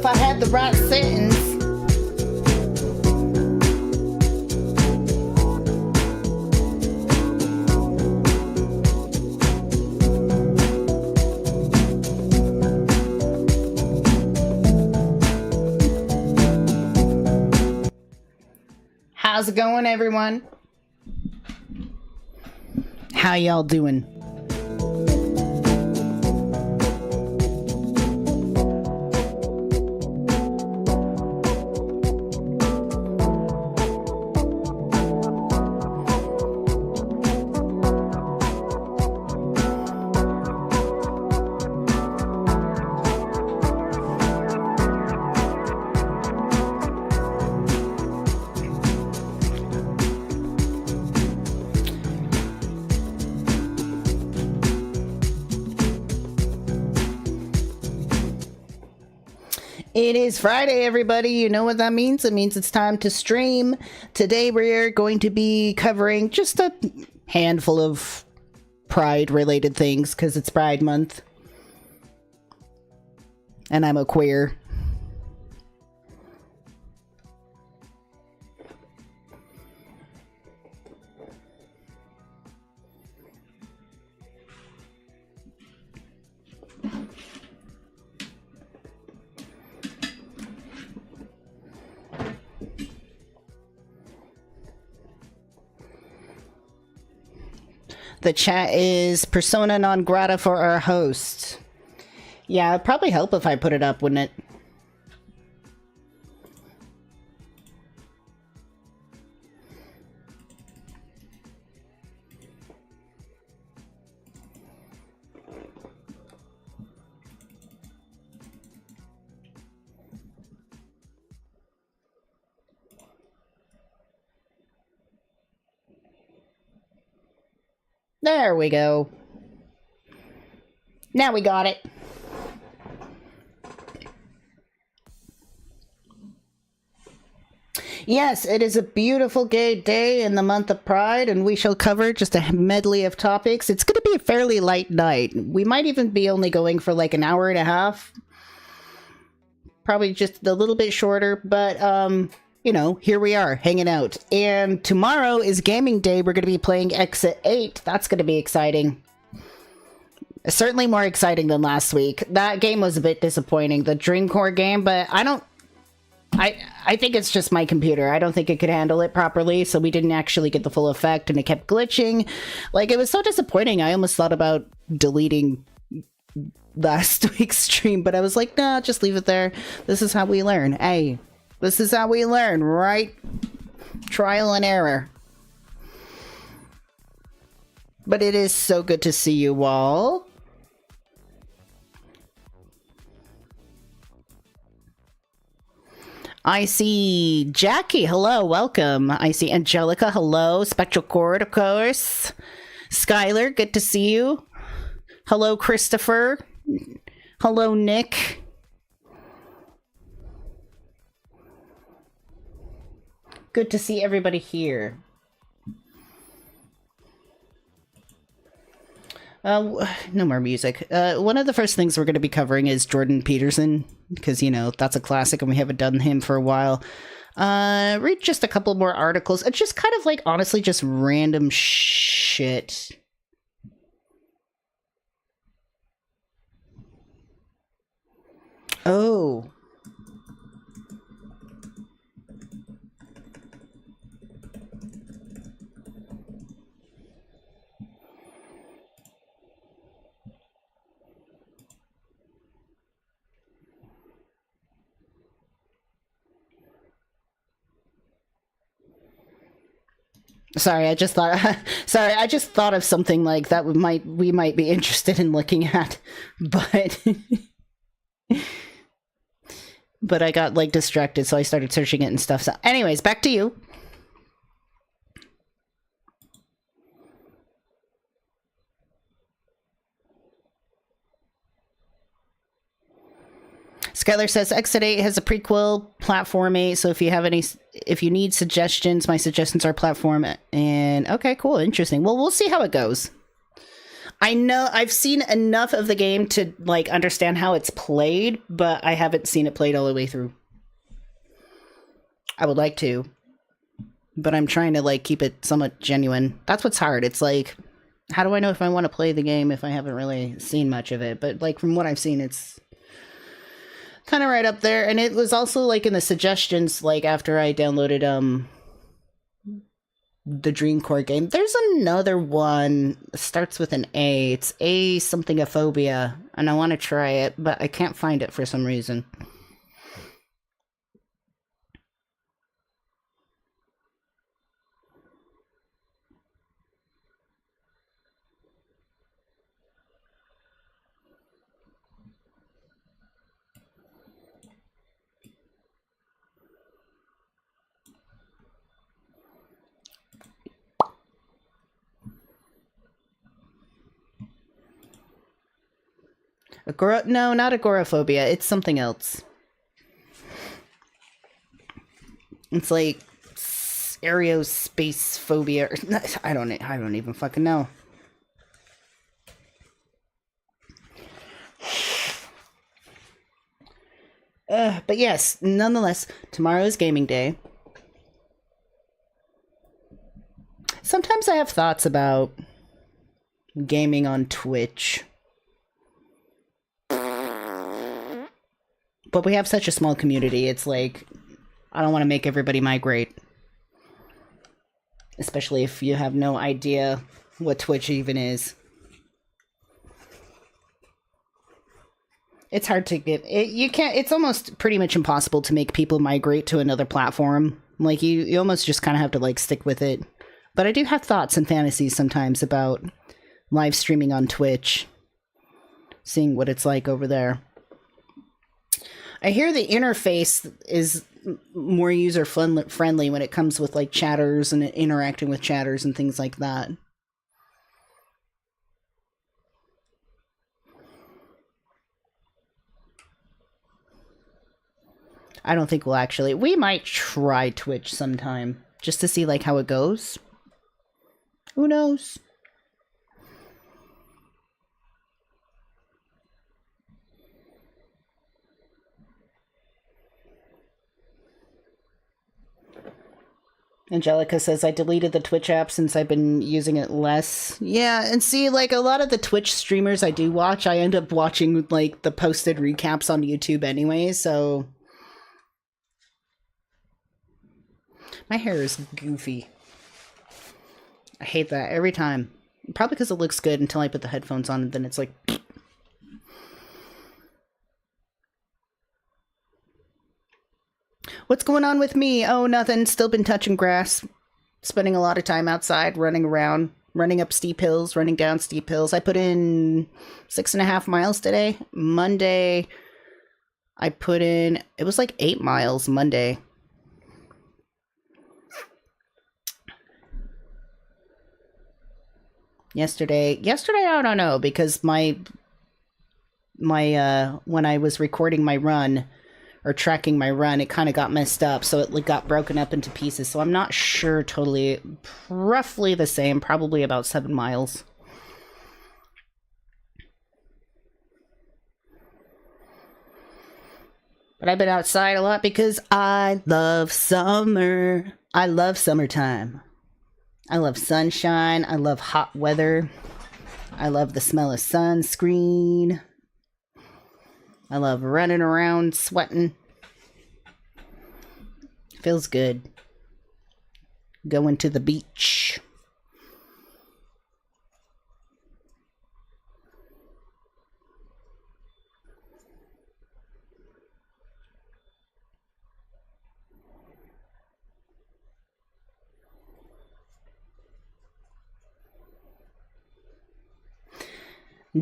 if I had the right sentence. How's it going, everyone? How y'all doing? It is Friday, everybody. You know what that means? It means it's time to stream. Today we're going to be covering just a handful of Pride-related things, because it's Pride Month. And I'm a queer. The chat is persona non grata for our host. Yeah, it'd probably help if I put it up, wouldn't it? There we go. Now we got it. Yes, it is a beautiful gay day in the month of Pride, and we shall cover just a medley of topics. It's going to be a fairly light night. We might even be only going for like an hour and a half. Probably just a little bit shorter, but you know, here we are, hanging out. And tomorrow is gaming day. We're going to be playing Exit 8. That's going to be exciting. Certainly more exciting than last week. That game was a bit disappointing, the Dreamcore game, but I think it's just my computer. I don't think it could handle it properly, so we didn't actually get the full effect, and it kept glitching. Like, it was so disappointing. I almost thought about deleting last week's stream, but I was like, nah, just leave it there. This is how we learn. Hey. This is how we learn, right? Trial and error. But it is so good to see you all. I see Jackie, hello, welcome. I see Angelica, hello. Spectral Chord, of course. Skylar, good to see you. Hello, Christopher. Hello, Nick. Good to see everybody here. No more music. One of the first things we're going to be covering is Jordan Peterson, because, you know, that's a classic and we haven't done him for a while. Read just a couple more articles. It's just kind of like, honestly, just random shit. Oh. Sorry, I just thought of something like that we might be interested in looking at, but but I got like distracted, so I started searching it and stuff. So anyways, back to you. Skylar says Exit 8 has a prequel, Platform 8, so if you need suggestions, my suggestions are Platform. And okay, cool, interesting. Well, we'll see how it goes. I know I've seen enough of the game to like understand how it's played, but I haven't seen it played all the way through. I would like to, but I'm trying to like keep it somewhat genuine. That's what's hard. It's like, how do I know if I want to play the game if I haven't really seen much of it? But like from what I've seen, it's kind of right up there. And it was also like in the suggestions, like after I downloaded the Dream Core game. There's another one. It starts with an A. It's A something a phobia, and I want to try it, but I can't find it for some reason. No, not agoraphobia. It's something else. It's like aerospace phobia. I don't even fucking know. But yes, nonetheless, tomorrow is gaming day. Sometimes I have thoughts about gaming on Twitch. But we have such a small community, it's like, I don't want to make everybody migrate. Especially if you have no idea what Twitch even is. It's hard to get... you can't... It's almost pretty much impossible to make people migrate to another platform. Like, you almost just kind of have to, like, stick with it. But I do have thoughts and fantasies sometimes about live streaming on Twitch. Seeing what it's like over there. I hear the interface is more user-friendly when it comes with, like, chatters and interacting with chatters and things like that. I don't think we'll actually... We might try Twitch sometime, just to see, like, how it goes. Who knows? Angelica says, I deleted the Twitch app since I've been using it less. Yeah, and see, like, a lot of the Twitch streamers I do watch, I end up watching, like, the posted recaps on YouTube anyway, so... My hair is goofy. I hate that every time. Probably because it looks good until I put the headphones on, and then it's like... What's going on with me? Oh, nothing. Still been touching grass. Spending a lot of time outside, running around, running up steep hills, running down steep hills. I put in 6.5 miles today. Monday, I put in... It was like 8 miles Monday. Yesterday, I don't know, because my when I was recording my run, or tracking my run, it kind of got messed up, so it got broken up into pieces, so I'm not sure totally, roughly the same, probably about 7 miles. But I've been outside a lot because I love summer. I love summertime. I love sunshine. I love hot weather. I love the smell of sunscreen. I love running around, sweating. Feels good. Going to the beach.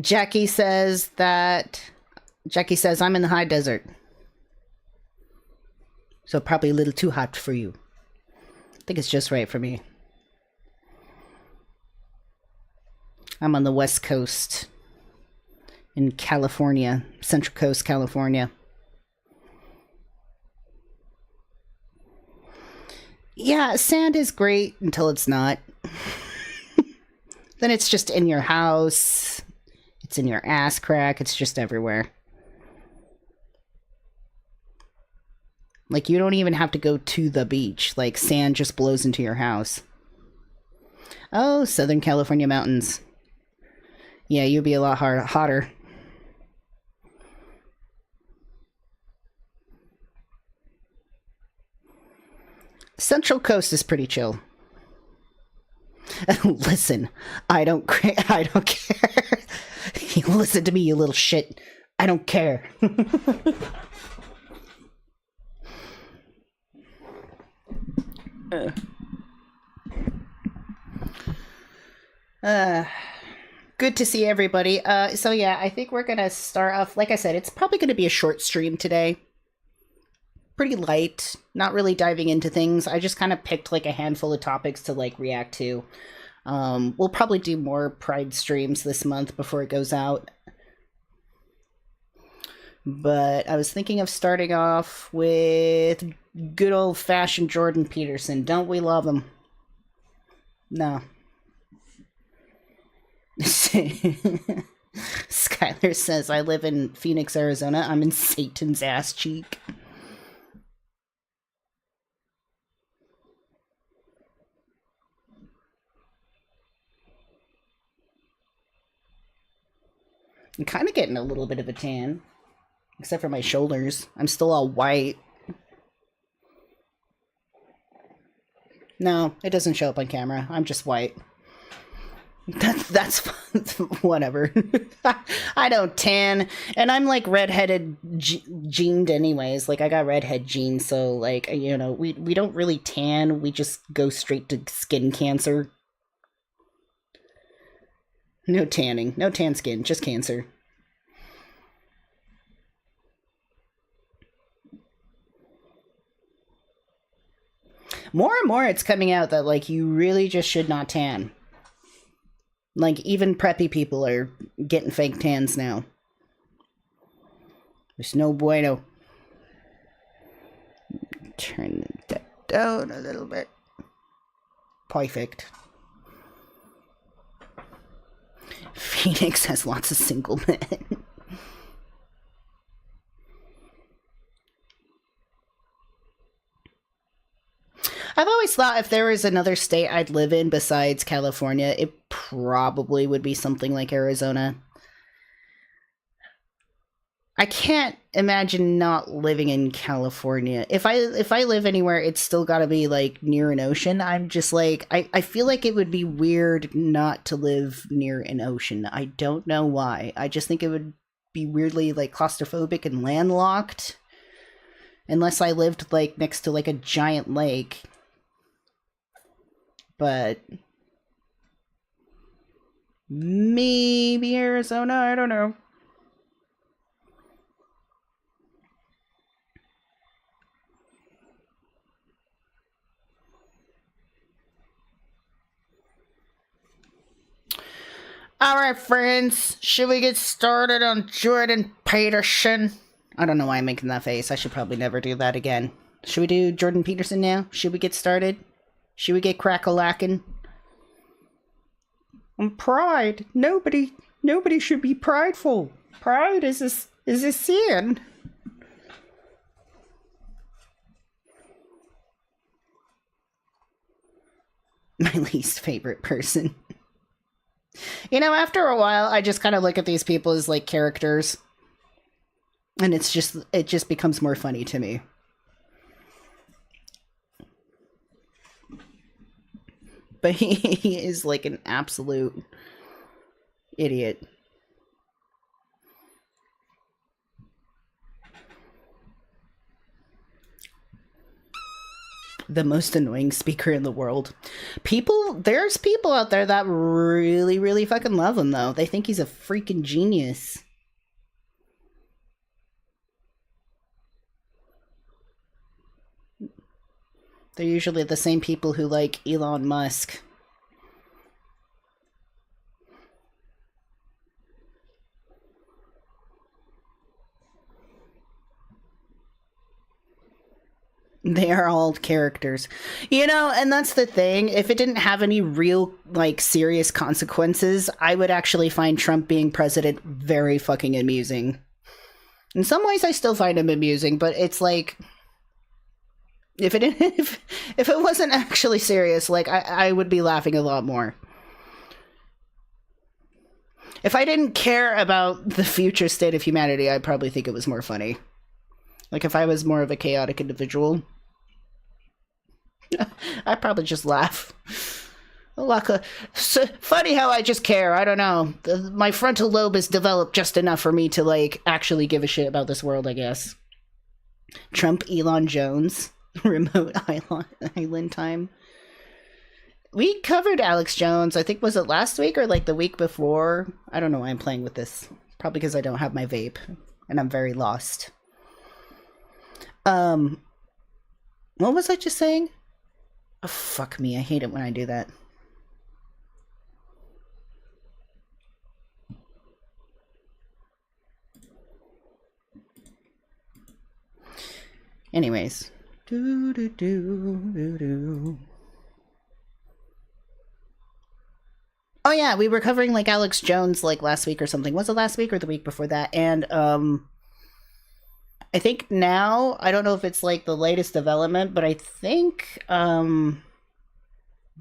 Jackie says I'm in the high desert. So probably a little too hot for you. I think it's just right for me. I'm on the West Coast in California, Central Coast, California. Yeah, sand is great until it's not. Then it's just in your house. It's in your ass crack. It's just everywhere. Like, you don't even have to go to the beach. Like, sand just blows into your house. Oh, Southern California mountains. Yeah, you'd be a lot hotter. Central Coast is pretty chill. Listen, I don't care. Listen to me, you little shit. I don't care. Good to see everybody. So yeah, I think we're gonna start off. Like I said, it's probably gonna be a short stream today. Pretty light, not really diving into things. I just kind of picked like a handful of topics to like react to. We'll probably do more Pride streams this month before it goes out. But I was thinking of starting off with good old-fashioned Jordan Peterson. Don't we love him? No. Skylar says, I live in Phoenix, Arizona. I'm in Satan's ass cheek. I'm kind of getting a little bit of a tan. Except for my shoulders. I'm still all white. No, it doesn't show up on camera. I'm just white. That's whatever. I don't tan. And I'm like redheaded gened anyways. Like I got redhead genes. So like, you know, we don't really tan. We just go straight to skin cancer. No tanning. No tan skin. Just cancer. More and more it's coming out that like you really just should not tan. Like even preppy people are getting fake tans now. There's no bueno. Turn that down a little bit. Perfect. Phoenix has lots of single men. I've always thought if there was another state I'd live in besides California, it probably would be something like Arizona. I can't imagine not living in California. If I live anywhere, it's still got to be like near an ocean. I'm just like I feel like it would be weird not to live near an ocean. I don't know why. I just think it would be weirdly like claustrophobic and landlocked. Unless I lived like next to like a giant lake. But maybe Arizona, I don't know. All right, friends, should we get started on Jordan Peterson? I don't know why I'm making that face. I should probably never do that again. Should we do Jordan Peterson now? Should we get started? Should we get crack-a-lackin'? Pride. Nobody should be prideful. Pride is a sin. My least favorite person. You know, after a while, I just kind of look at these people as like characters. And it just becomes more funny to me. But he is like an absolute idiot. The most annoying speaker in the world. There's people out there that really, really fucking love him, though. They think he's a freaking genius. They're usually the same people who like Elon Musk. They are all characters. You know, and that's the thing. If it didn't have any real, like, serious consequences, I would actually find Trump being president very fucking amusing. In some ways, I still find him amusing, but it's like, if it if it wasn't actually serious, like, I would be laughing a lot more. If I didn't care about the future state of humanity, I'd probably think it was more funny. Like, if I was more of a chaotic individual, I'd probably just laugh. Funny how I just care. I don't know. My frontal lobe is developed just enough for me to, like, actually give a shit about this world, I guess. Trump, Elon Jones, remote island time. We covered Alex Jones, I think, was it last week or, like, the week before? I don't know why I'm playing with this. Probably because I don't have my vape, and I'm very lost. What was I just saying? Oh, fuck me. I hate it when I do that. Anyways. Oh yeah, we were covering, like, Alex Jones, like, last week or something. Was it last week or the week before that? And, I think now, I don't know if it's, like, the latest development, but I think, the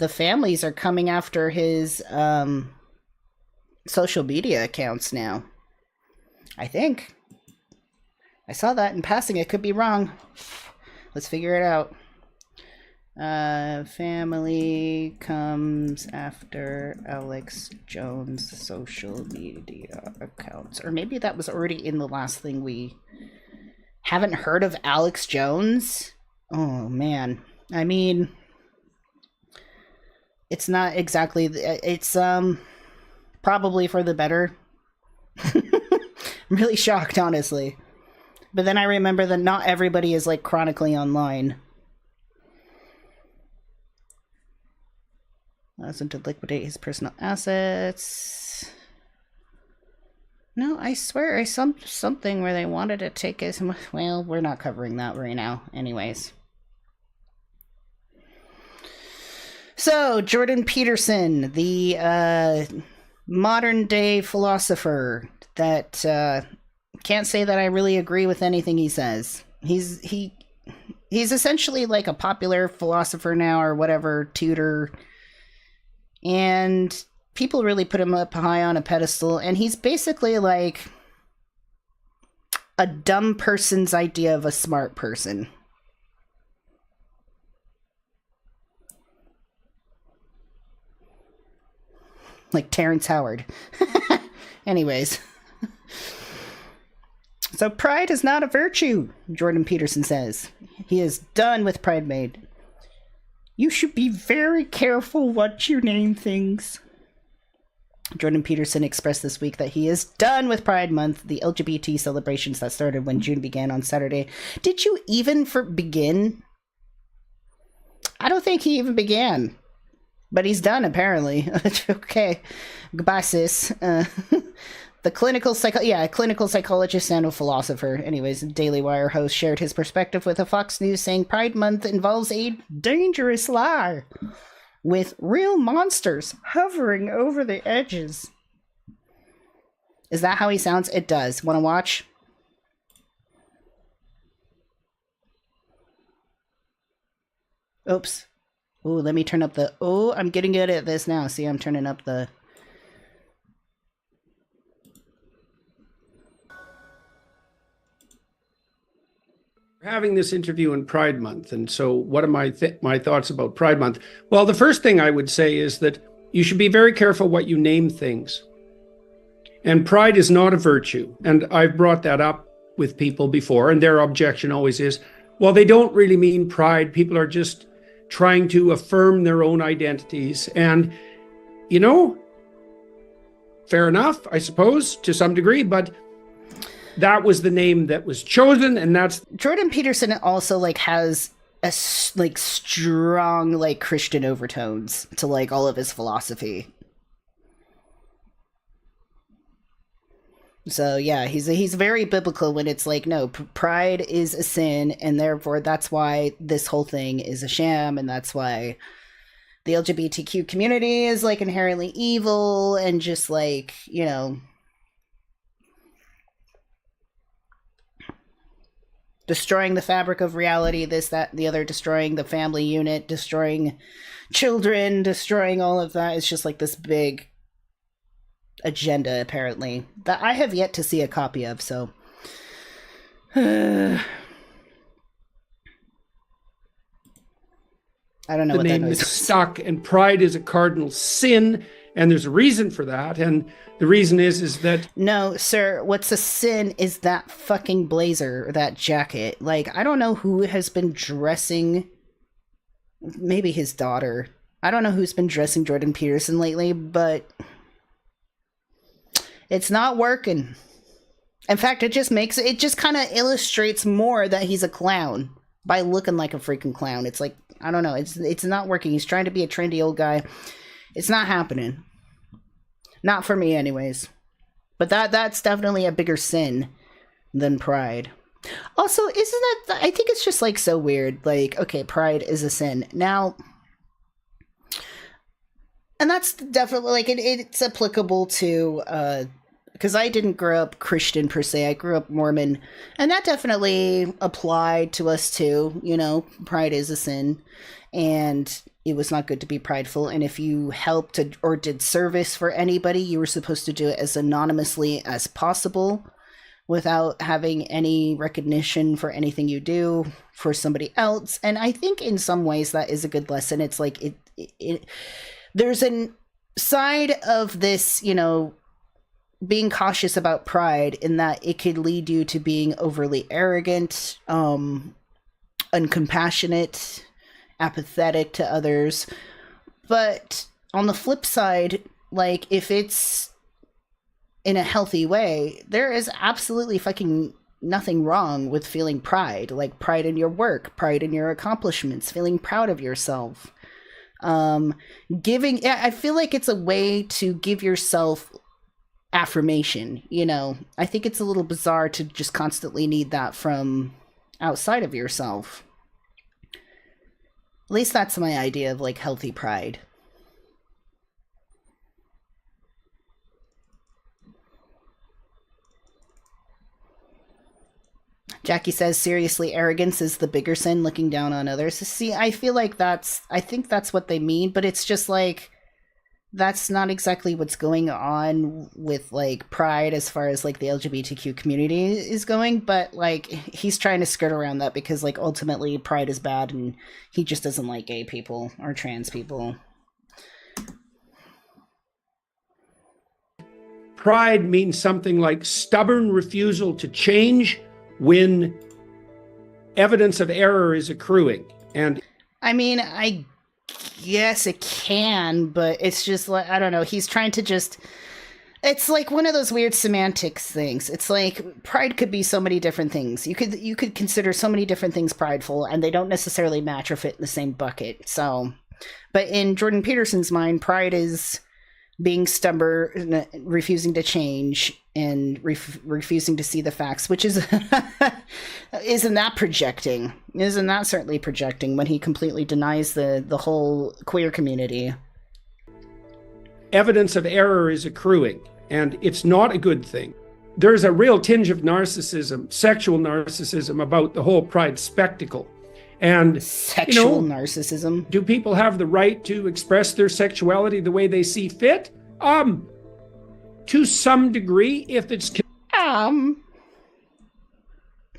families are coming after his, social media accounts now. I think. I saw that in passing. I could be wrong. Let's figure it out. Family comes after Alex Jones' social media accounts. Or maybe that was already in the last thing we... Haven't heard of Alex Jones? Oh, man. I mean, it's not exactly... It's, probably for the better. I'm really shocked, honestly. But then I remember that not everybody is, like, chronically online. Allows him to liquidate his personal assets. No, I swear I saw something where they wanted to take his... Well, we're not covering that right now. Anyways. So, Jordan Peterson, the modern-day philosopher that can't say that I really agree with anything he says. He's essentially like a popular philosopher now, or whatever, tutor. And people really put him up high on a pedestal, and he's basically like a dumb person's idea of a smart person. Like Terrence Howard. Anyways. So pride is not a virtue, Jordan Peterson says. He is done with Pride Made. You should be very careful what you name things. Jordan Peterson expressed this week that he is done with Pride Month, the LGBT celebrations that started when June began on Saturday. Did you even begin? I don't think he even began. But he's done, apparently. Okay. Goodbye, sis. The clinical psychologist and a philosopher. Anyways, Daily Wire host shared his perspective with a Fox News, saying Pride Month involves a dangerous lie with real monsters hovering over the edges. Is that how he sounds? It does. Want to watch? Oops. Ooh, let me turn up the... Oh, I'm getting good at this now. See, I'm turning up the... Having this interview in Pride Month, and so what are my thoughts about Pride Month? Well, the first thing I would say is that you should be very careful what you name things. And pride is not a virtue. And I've brought that up with people before, and their objection always is, well, they don't really mean pride. People are just trying to affirm their own identities. And, you know, fair enough, I suppose, to some degree, but that was the name that was chosen, and that's... Jordan Peterson also, like, has a, like, strong, like, Christian overtones to, like, all of his philosophy. So yeah, he's very biblical when it's like, no, pride is a sin, and therefore that's why this whole thing is a sham, and that's why the LGBTQ community is like inherently evil, and just like, you know, destroying the fabric of reality, this, that, the other, destroying the family unit, destroying children, destroying all of that. It's just like this big agenda, apparently, that I have yet to see a copy of, so I don't know the what that name noise is was. stuck, and pride is a cardinal sin, and there's a reason for that, and the reason is that No, sir, what's a sin is that fucking blazer, or that jacket. Like, I don't know who has been dressing, maybe his daughter. I don't know who's been dressing Jordan Peterson lately, but it's not working. In fact, it just kind of illustrates more that he's a clown by looking like a freaking clown. It's like, I don't know, it's not working. He's trying to be a trendy old guy. It's not happening. Not for me, anyways. But that's definitely a bigger sin than pride. Also, isn't it, I think it's just like so weird. Like, okay, pride is a sin. Now, and that's definitely like it's applicable to because I didn't grow up Christian per se. I grew up Mormon, and that definitely applied to us too. You know, pride is a sin, and it was not good to be prideful. And if you helped or did service for anybody, you were supposed to do it as anonymously as possible, without having any recognition for anything you do for somebody else. And I think in some ways that is a good lesson. It's like it there's a side of this, you know, being cautious about pride, in that it could lead you to being overly arrogant, uncompassionate, apathetic to others. But on the flip side, like, if it's in a healthy way, there is absolutely fucking nothing wrong with feeling pride. Like, pride in your work, pride in your accomplishments, feeling proud of yourself. I feel like it's a way to give yourself affirmation, you know. I think it's a little bizarre to just constantly need that from outside of yourself. At least that's my idea of like healthy pride. Jackie says, seriously, arrogance is the bigger sin, looking down on others. See, I feel like I think that's what they mean, but it's just like, that's not exactly what's going on with like pride as far as like the LGBTQ community is going. But like, he's trying to skirt around that because like ultimately pride is bad, and he just doesn't like gay people or trans people. pride means something like stubborn refusal to change when evidence of error is accruing. And I mean, I guess it can, but it's just like, I don't know. He's trying to just, it's like one of those weird semantics things. It's like pride could be so many different things. You could consider so many different things prideful, and they don't necessarily match or fit in the same bucket. So, but in Jordan Peterson's mind, pride is being stubborn, refusing to change, and refusing to see the facts, which is isn't that projecting? Isn't that certainly projecting when he completely denies the whole queer community? Evidence of error is accruing, and it's not a good thing. There's a real tinge of narcissism, sexual narcissism, about the whole pride spectacle. And sexual narcissism. Do people have the right to express their sexuality the way they see fit? To some degree, if it's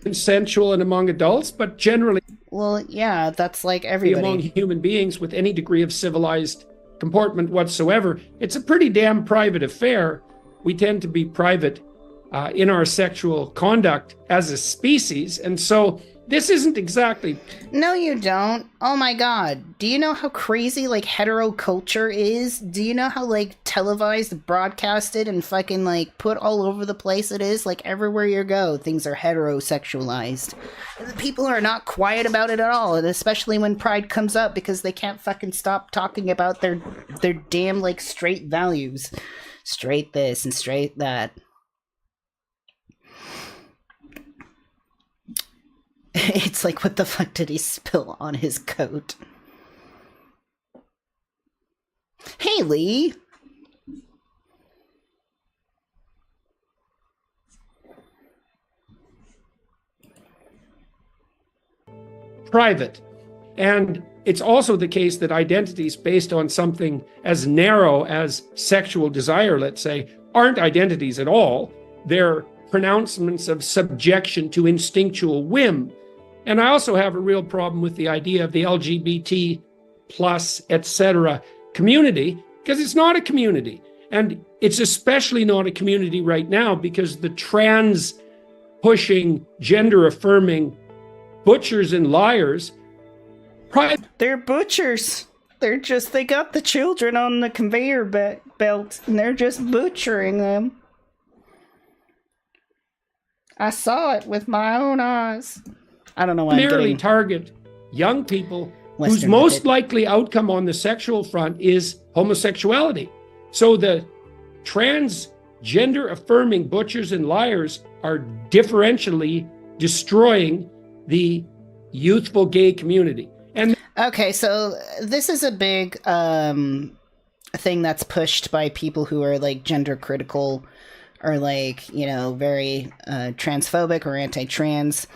consensual and among adults, but generally, well, yeah, that's like everybody. Among human beings with any degree of civilized comportment whatsoever, it's a pretty damn private affair. We tend to be private in our sexual conduct as a species, and so this isn't exactly... No, you don't. Oh my god. Do you know how crazy, like, hetero culture is? Do you know how, like, televised, broadcasted, and fucking, like, put all over the place it is? Like, everywhere you go, things are heterosexualized. And people are not quiet about it at all, and especially when pride comes up, because they can't fucking stop talking about their damn, like, straight values. Straight this and straight that. It's like, what the fuck did he spill on his coat? Hey, Lee. Private. And it's also the case that identities based on something as narrow as sexual desire, let's say, aren't identities at all. They're pronouncements of subjection to instinctual whim. And I also have a real problem with the idea of the LGBT plus, etc. community, because it's not a community. And it's especially not a community right now because the trans pushing, gender affirming butchers and liars. They're butchers. They got the children on the conveyor belt and they're just butchering them. I saw it with my own eyes. I don't know why Primarily target young people whose most likely outcome on the sexual front is homosexuality. So the transgender affirming butchers and liars are differentially destroying the youthful gay community. And okay, so this is a big thing that's pushed by people who are like gender critical or like, you know, very transphobic or anti-trans.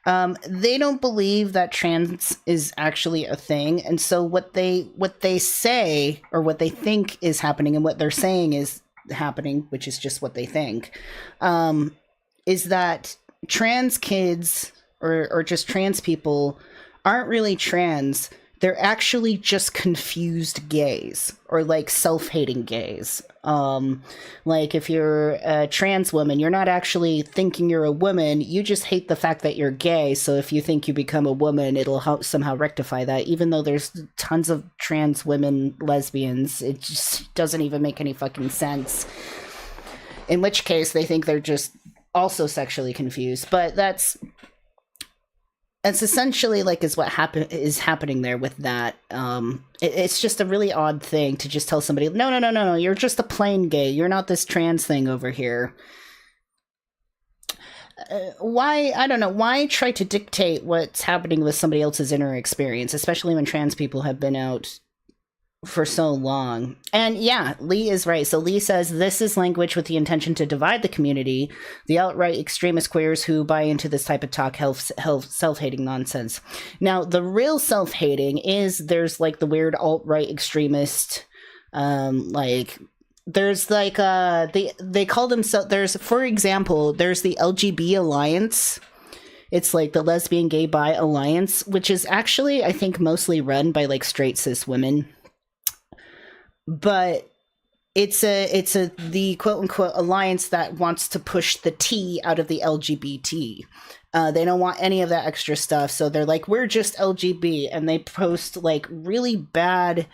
They don't believe that trans is actually a thing, and so what they say or what they think is happening and what they're saying is happening, which is just what they think, is that trans kids or just trans people aren't really trans. They're actually just confused gays or like self-hating gays. Like if you're a trans woman, you're not actually thinking you're a woman. You just hate the fact that you're gay. So if you think you become a woman, it'll help somehow rectify that. Even though there's tons of trans women lesbians, it just doesn't even make any fucking sense. In which case they think they're just also sexually confused. But that's essentially like is what is happening there with that. It's just a really odd thing to just tell somebody, no, you're just a plain gay. You're not this trans thing over here. Why? I don't know. Why try to dictate what's happening with somebody else's inner experience, especially when trans people have been out for so long? And yeah, Lee is right. So Lee says this is language with the intention to divide the community. The outright extremist queers who buy into this type of talk self-hating nonsense. Now, the real self-hating is there's like the weird alt-right extremist, like there's like they call themselves, there's, for example, there's the LGB Alliance. It's like the Lesbian Gay Bi Alliance, which is actually, I think, mostly run by like straight cis women. But it's the quote unquote alliance that wants to push the T out of the LGBT. They don't want any of that extra stuff. So they're like, we're just LGB. And they post like really bad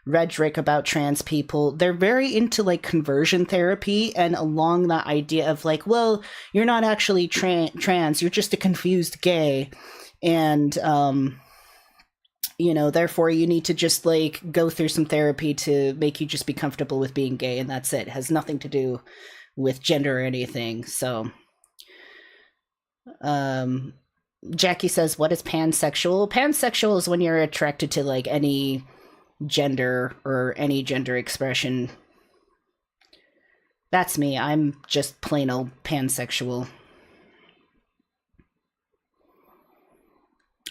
rhetoric about trans people. They're very into like conversion therapy and along that idea of like, well, you're not actually trans. You're just a confused gay. And, you know, therefore you need to just like go through some therapy to make you just be comfortable with being gay, and that's it. It has nothing to do with gender or anything. So Jackie says, what is pansexual? Pansexual is when you're attracted to like any gender or any gender expression. That's me. I'm just plain old pansexual.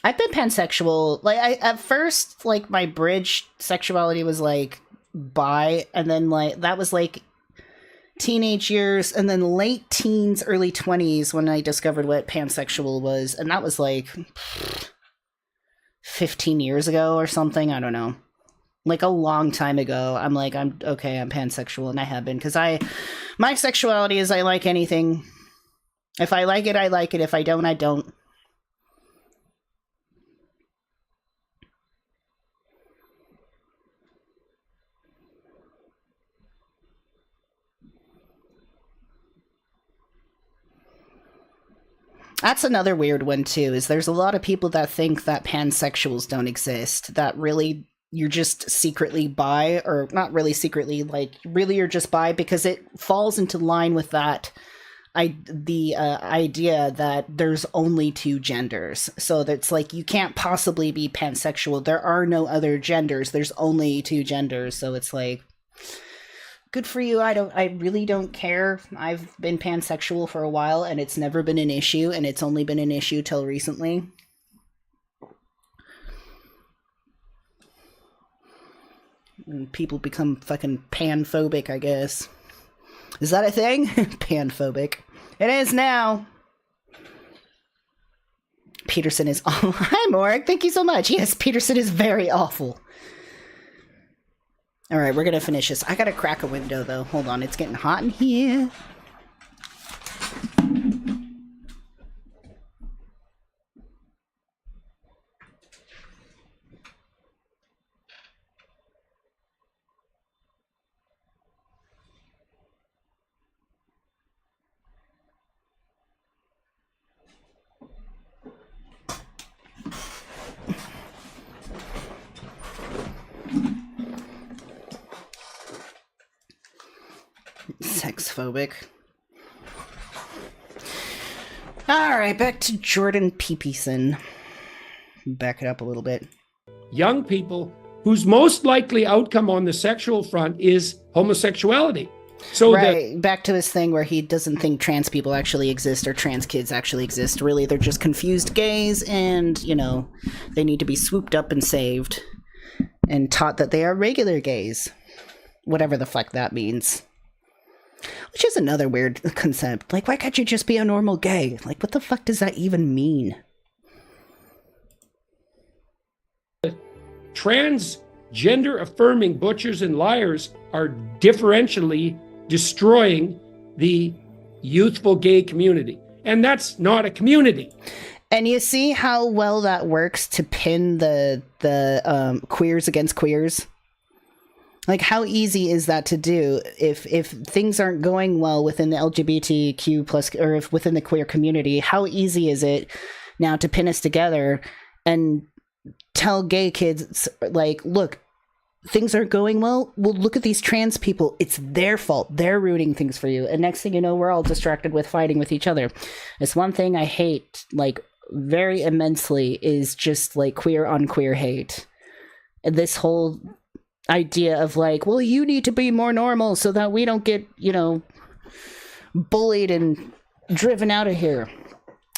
I've been pansexual. Like at first, like my bridge sexuality was like bi, and then like that was like teenage years, and then late teens, early 20s when I discovered what pansexual was, and that was like 15 years ago or something. I don't know. Like a long time ago. I'm like, I'm pansexual, and I have been, because my sexuality is I like anything. If I like it, I like it. If I don't, I don't. That's another weird one too, is there's a lot of people that think that pansexuals don't exist, that really you're just secretly bi, or not really secretly, like really you're just bi, because it falls into line with that the idea that there's only two genders. So that's like, you can't possibly be pansexual. There are no other genders. There's only two genders. So it's like, good for you. I really don't care. I've been pansexual for a while and it's never been an issue, and it's only been an issue till recently. And people become fucking panphobic, I guess. Is that a thing? Panphobic. It is now. Peterson is awful. Hi, Morg. Thank you so much. Yes, Peterson is very awful. All right, we're going to finish this. I got to crack a window, though. Hold on. It's getting hot in here. Sexphobic. Alright, back to Jordan Peterson. Back it up a little bit. Young people whose most likely outcome on the sexual front is homosexuality. So right, back to his thing where he doesn't think trans people actually exist or trans kids actually exist. Really, they're just confused gays, and, you know, they need to be swooped up and saved and taught that they are regular gays. Whatever the fuck that means. Which is another weird concept. Like, why can't you just be a normal gay? Like, what the fuck does that even mean? Transgender affirming butchers and liars are differentially destroying the youthful gay community. And that's not a community. And you see how well that works to pin the queers against queers? Like, how easy is that to do if things aren't going well within the LGBTQ plus, or if within the queer community? How easy is it now to pin us together and tell gay kids, like, look, things aren't going well? Well, look at these trans people. It's their fault. They're ruining things for you. And next thing you know, we're all distracted with fighting with each other. It's one thing I hate, like, very immensely, is just, like, queer on queer hate. And this whole idea of, like, well, you need to be more normal so that we don't get, you know, bullied and driven out of here.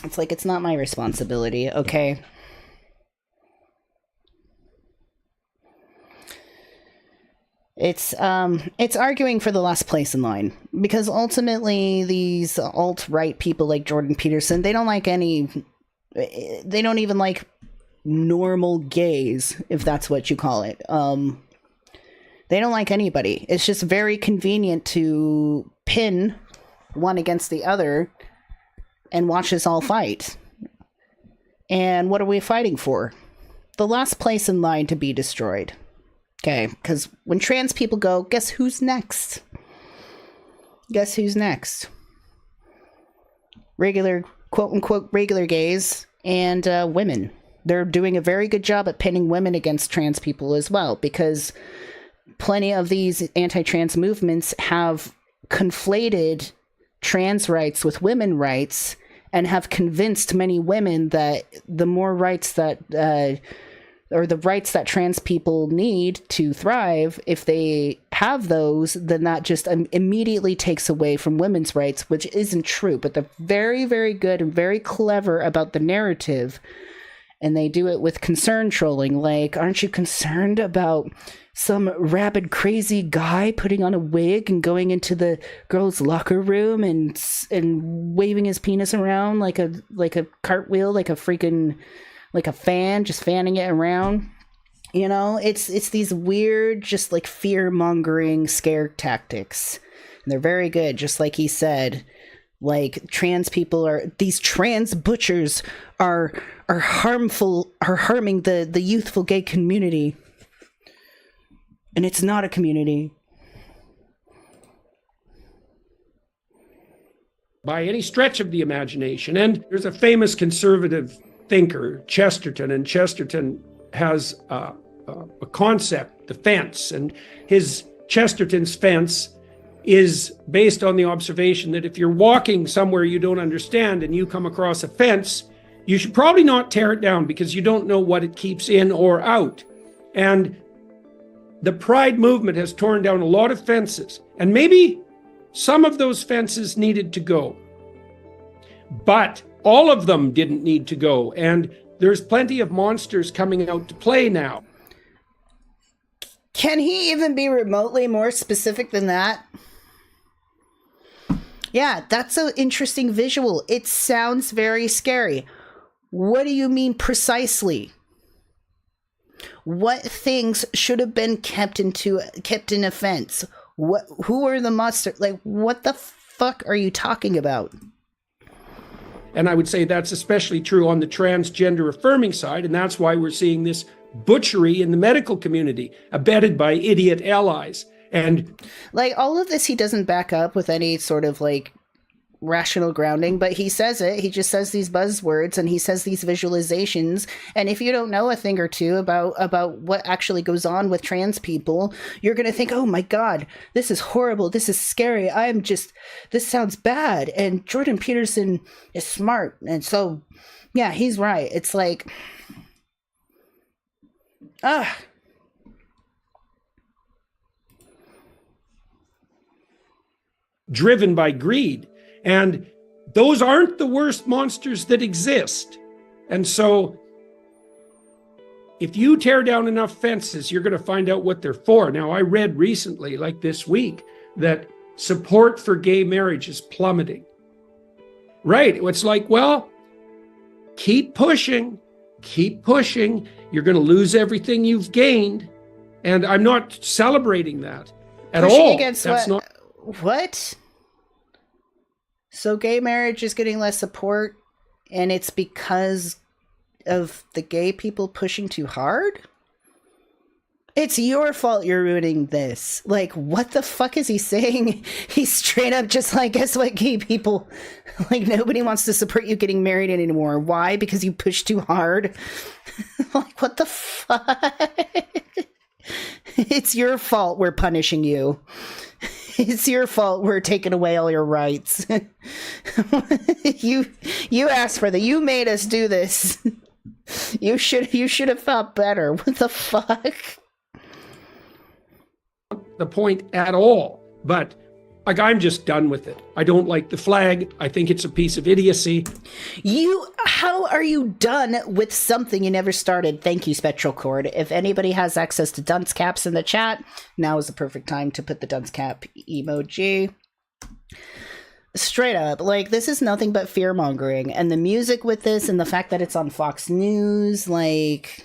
It's like, it's not my responsibility, okay? It's arguing for the last place in line, because ultimately these alt-right people like Jordan Peterson, they don't even like normal gays, if that's what you call it. They don't like anybody. It's just very convenient to pin one against the other and watch us all fight. And what are we fighting for? The last place in line to be destroyed. Okay, because when trans people go, guess who's next? Guess who's next? Regular, quote-unquote, regular gays and women. They're doing a very good job at pinning women against trans people as well, because plenty of these anti-trans movements have conflated trans rights with women rights and have convinced many women that the more rights that, or the rights that trans people need to thrive, if they have those, then that just immediately takes away from women's rights, which isn't true. But they're very, very good and very clever about the narrative. And they do it with concern trolling. Like, aren't you concerned about some rabid, crazy guy putting on a wig and going into the girls' locker room and waving his penis around like a cartwheel, like a fan, just fanning it around? You know, it's these weird, just like fear-mongering scare tactics. And they're very good, just like he said. Like, these trans butchers are harming the youthful gay community. And it's not a community. By any stretch of the imagination. And there's a famous conservative thinker, Chesterton, and Chesterton has a concept, the fence, and Chesterton's fence is based on the observation that if you're walking somewhere you don't understand and you come across a fence, you should probably not tear it down because you don't know what it keeps in or out. And the Pride movement has torn down a lot of fences, and maybe some of those fences needed to go, but all of them didn't need to go. And there's plenty of monsters coming out to play now. Can he even be remotely more specific than that? Yeah, that's an interesting visual. It sounds very scary. What do you mean precisely? What things should have been kept in a fence? Who are the monsters? Like, what the fuck are you talking about? And I would say that's especially true on the transgender affirming side, and that's why we're seeing this butchery in the medical community, abetted by idiot allies. And like, all of this he doesn't back up with any sort of like rational grounding, but he says it. He just says these buzzwords and he says these visualizations, and if you don't know a thing or two about what actually goes on with trans people, you're gonna think, oh my god, this is horrible, this is scary, this sounds bad. And Jordan Peterson is smart, and so yeah, he's right. It's like, driven by greed. And those aren't the worst monsters that exist. And so if you tear down enough fences, you're going to find out what they're for. Now, I read recently, like this week, that support for gay marriage is plummeting. Right. It's like, well, keep pushing. You're going to lose everything you've gained. And I'm not celebrating that at pushing all. Against That's what? not. What? So gay marriage is getting less support, and it's because of the gay people pushing too hard? It's your fault you're ruining this. Like, what the fuck is he saying? He's straight up just like, guess what, gay people? Like, nobody wants to support you getting married anymore. Why? Because you push too hard? Like, what the fuck? It's your fault we're punishing you. It's your fault we're taking away all your rights. You asked for that. You made us do this. You should have felt better. What the fuck? The point at all. But like, I'm just done with it. I don't like the flag. I think it's a piece of idiocy. How are you done with something you never started? Thank you, Spectral Cord. If anybody has access to dunce caps in the chat, now is the perfect time to put the dunce cap emoji. Straight up, like, this is nothing but fear mongering, and the music with this, and the fact that it's on Fox News, like,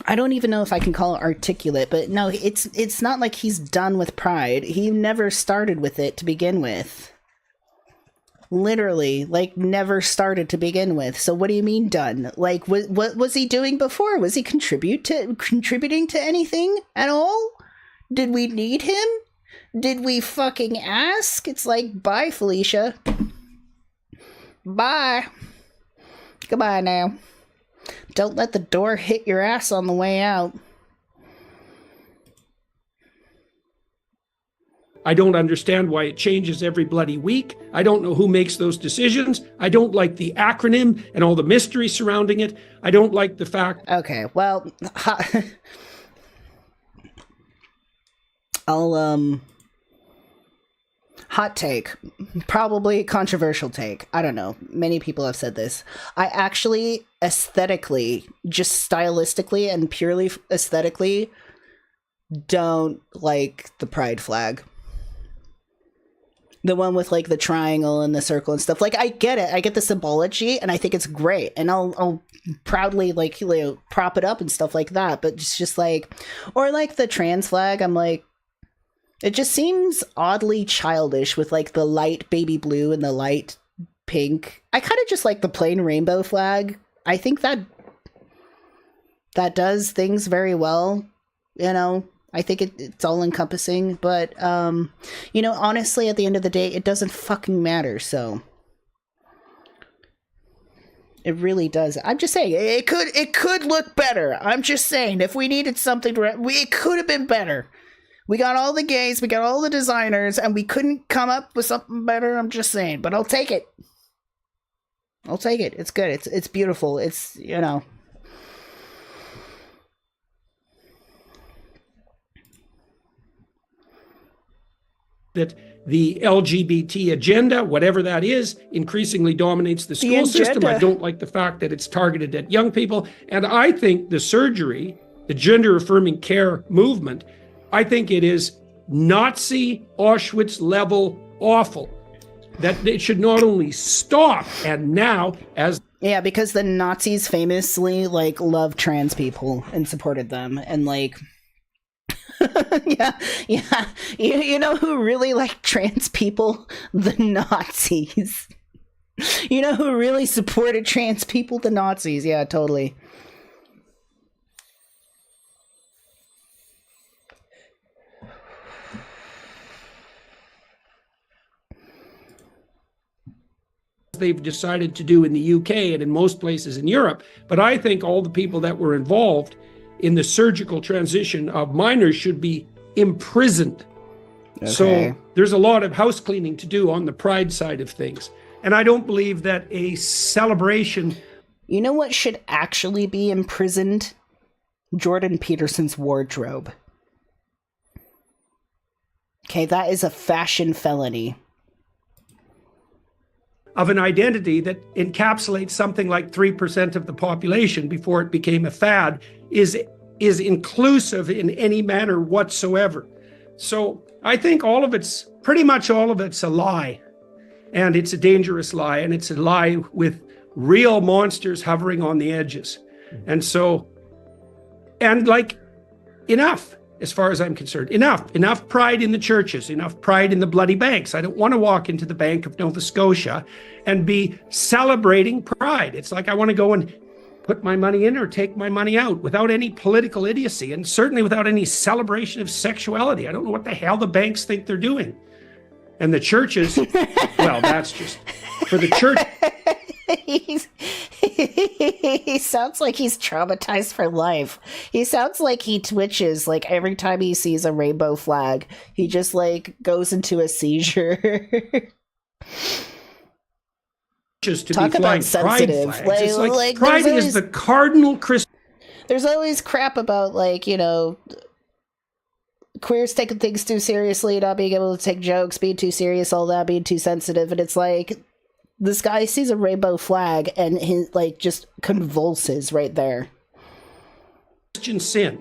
I don't even know if I can call it articulate, but no, it's not like he's done with Pride. He never started with it to begin with. Literally, like, never started to begin with. So what do you mean done? Like, what was he doing before? Was he contributing to anything at all? Did we need him? Did we fucking ask? It's like, bye, Felicia. Bye. Goodbye now. Don't let the door hit your ass on the way out. I don't understand why it changes every bloody week. I don't know who makes those decisions. I don't like the acronym and all the mystery surrounding it. I don't like the fact. Okay, well, hot take, probably controversial take. I don't know. Many people have said this. I actually aesthetically, just stylistically and purely aesthetically, don't like the pride flag. The one with like the triangle and the circle and stuff. Like, I get it. I get the symbology and I think it's great. And I'll proudly like, you know, prop it up and stuff like that. But it's just like, or like the trans flag, I'm like, it just seems oddly childish with like the light baby blue and the light pink. I kind of just like the plain rainbow flag. I think that does things very well, you know. I think it's all encompassing, but you know, honestly, at the end of the day, it doesn't fucking matter. So it really does. I'm just saying it could look better. I'm just saying if we needed something to, it could have been better. We got all the gays, we got all the designers, and we couldn't come up with something better. I'm just saying, but I'll take it. I'll take it. It's good. It's beautiful. It's, you know. That the LGBT agenda, whatever that is, increasingly dominates the school system. I don't like the fact that it's targeted at young people. And I think the surgery, the gender affirming care movement, I think it is Nazi Auschwitz level awful. That it should not only stop, and now as yeah, because the Nazis famously like loved trans people and supported them, and like yeah. You know who really liked trans people? The Nazis. You know who really supported trans people? The Nazis. Yeah, totally. they've decided to do in the UK and in most places in Europe. But I think all the people that were involved in the surgical transition of minors should be imprisoned. Okay. So there's a lot of house cleaning to do on the pride side of things. And I don't believe that a celebration... You know what should actually be imprisoned? Jordan Peterson's wardrobe. Okay, that is a fashion felony. Of an identity that encapsulates something like 3% of the population before it became a fad is inclusive in any manner whatsoever. So I think pretty much all of it's a lie. And it's a dangerous lie, and it's a lie with real monsters hovering on the edges. And so, and like, enough. As far as I'm concerned, enough pride in the churches, enough pride in the bloody banks. I don't want to walk into the Bank of Nova Scotia and be celebrating pride. It's like I want to go and put my money in or take my money out without any political idiocy, and certainly without any celebration of sexuality. I don't know what the hell the banks think they're doing. And the churches, well, that's just for the church. He sounds like he's traumatized for life. He sounds like he twitches like every time he sees a rainbow flag. He just like goes into a seizure. Just to talk about sensitive. Like pride is the cardinal Christian. There's always crap about, like, you know, queers taking things too seriously, not being able to take jokes, being too serious, all that, being too sensitive. And it's like, this guy sees a rainbow flag and he like just convulses right there. Christian sin.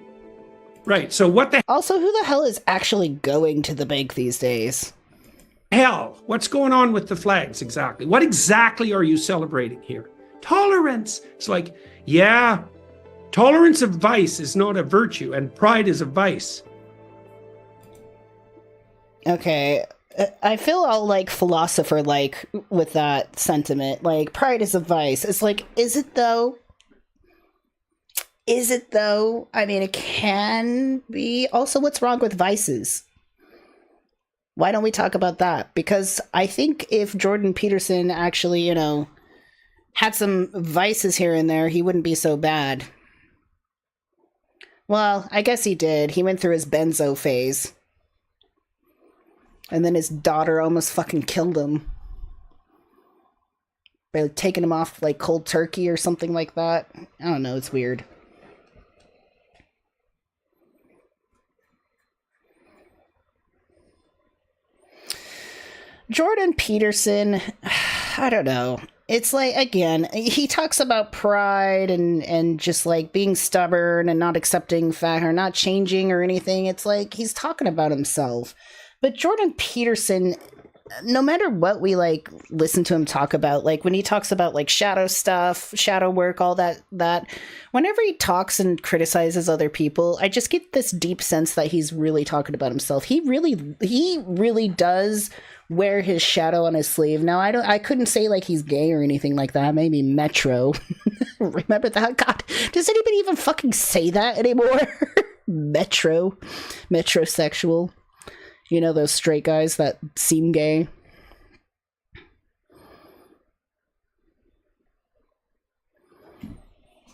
Right. So what the Also, who the hell is actually going to the bank these days? Hell, what's going on with the flags exactly? What exactly are you celebrating here? Tolerance. It's like, yeah, tolerance of vice is not a virtue, and pride is a vice. Okay. I feel all like philosopher-like with that sentiment. Like, pride is a vice. It's like, is it though? Is it though? I mean, it can be. Also, what's wrong with vices? Why don't we talk about that? Because I think if Jordan Peterson actually, you know, had some vices here and there, he wouldn't be so bad. Well, I guess he did. He went through his benzo phase. And then his daughter almost fucking killed him. By like, taking him off like cold turkey or something like that. I don't know, it's weird. Jordan Peterson, I don't know. It's like, again, he talks about pride and just like being stubborn and not accepting fact or not changing or anything. It's like he's talking about himself. But Jordan Peterson, no matter what we like listen to him talk about, like when he talks about like shadow stuff, shadow work, all that, whenever he talks and criticizes other people, I just get this deep sense that he's really talking about himself. He really does wear his shadow on his sleeve. Now, I couldn't say like he's gay or anything like that. Maybe Metro. Remember that? God, does anybody even fucking say that anymore? Metrosexual. You know, those straight guys that seem gay.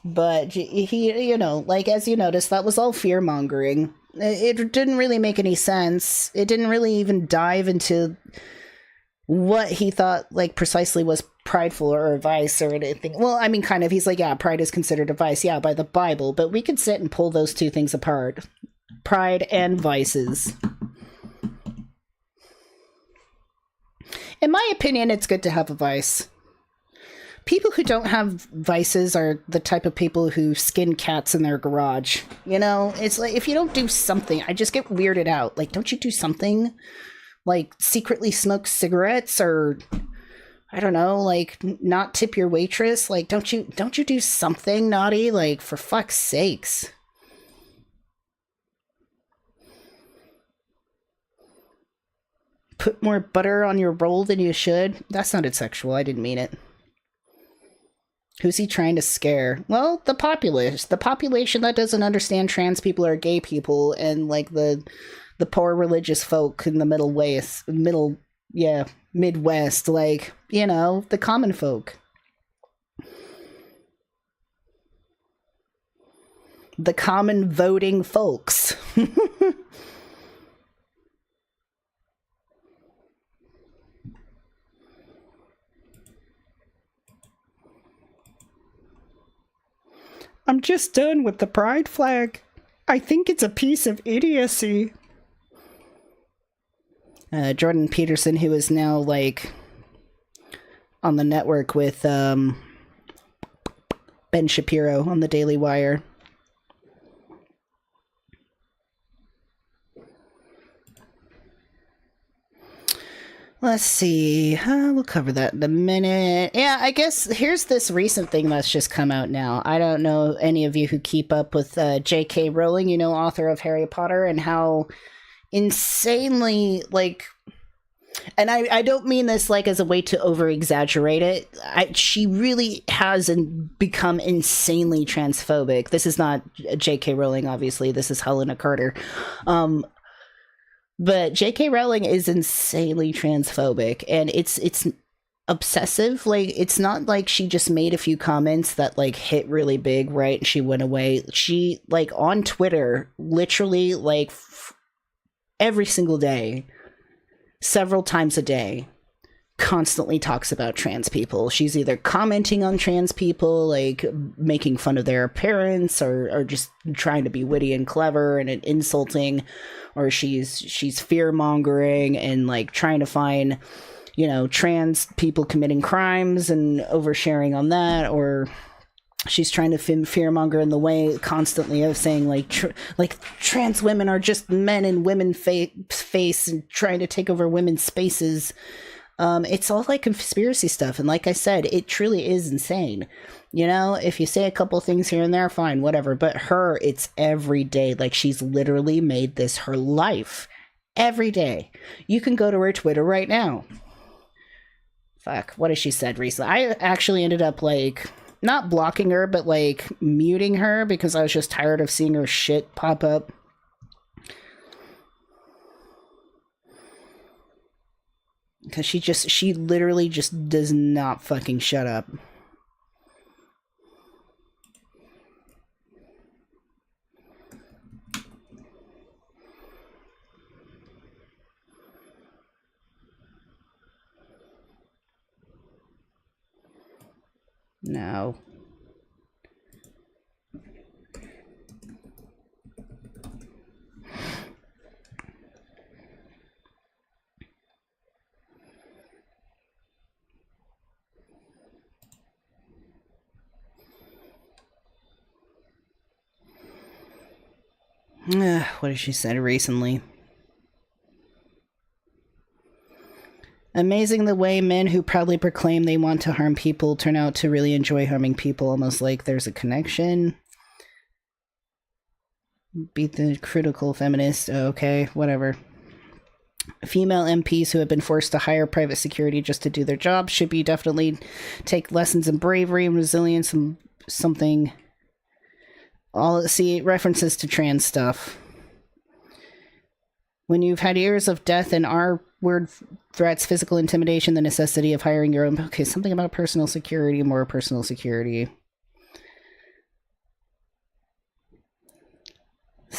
But he, you know, like, as you noticed, that was all fear-mongering. It didn't really make any sense. It didn't really even dive into what he thought, like, precisely was prideful or a vice or anything. Well, I mean, kind of. He's like, yeah, pride is considered a vice, yeah, by the Bible, but we could sit and pull those two things apart. Pride and vices. In my opinion, it's good to have a vice. People who don't have vices are the type of people who skin cats in their garage. You know, it's like, if you don't do something, I just get weirded out. Like, don't you do something? Like, secretly smoke cigarettes, or I don't know, like, not tip your waitress? Like, don't you do something naughty? Like, for fuck's sakes. Put more butter on your roll than you should? That sounded sexual. I didn't mean it. Who's he trying to scare? Well, the populace. The population that doesn't understand trans people or gay people, and, like, the poor religious folk in the Midwest, like, you know, the common folk. The common voting folks. I'm just done with the pride flag. I think it's a piece of idiocy. Jordan Peterson, who is now, like, on the network with Ben Shapiro on the Daily Wire. Let's see. We'll cover that in a minute. Yeah, I guess here's this recent thing that's just come out now. I don't know any of you who keep up with J.K. Rowling, you know, author of Harry Potter, and how insanely, like, and I don't mean this, like, as a way to over-exaggerate it. She really has become insanely transphobic. This is not J.K. Rowling, obviously. This is Helena Carter. But J.K. Rowling is insanely transphobic, and it's obsessive. Like, it's not like she just made a few comments that, like, hit really big, right? And she went away. She, like, on Twitter, literally, like, every single day, several times a day, constantly talks about trans people. She's either commenting on trans people, like making fun of their appearance, or just trying to be witty and clever and insulting, or she's fear-mongering and, like, trying to find, you know, trans people committing crimes and oversharing on that, or she's trying to fearmonger in the way constantly of saying, like, trans women are just men in women's face and trying to take over women's spaces. It's all, like, conspiracy stuff, and like I said, it truly is insane. You know, if you say a couple things here and there, fine, whatever, but her, it's every day. Like, she's literally made this her life. Every day. You can go to her Twitter right now. Fuck, what has she said recently? I actually ended up, like, not blocking her, but, like, muting her because I was just tired of seeing her shit pop up. Because she literally just does not fucking shut up. No. What has she said recently? Amazing the way men who proudly proclaim they want to harm people turn out to really enjoy harming people, almost like there's a connection. Beat the critical feminist. Okay, whatever. Female MPs who have been forced to hire private security just to do their job should be definitely take lessons in bravery and resilience and something. All see references to trans stuff. When you've had years of death and R-word threats, physical intimidation, the necessity of hiring your own... Okay, something about personal security, more personal security.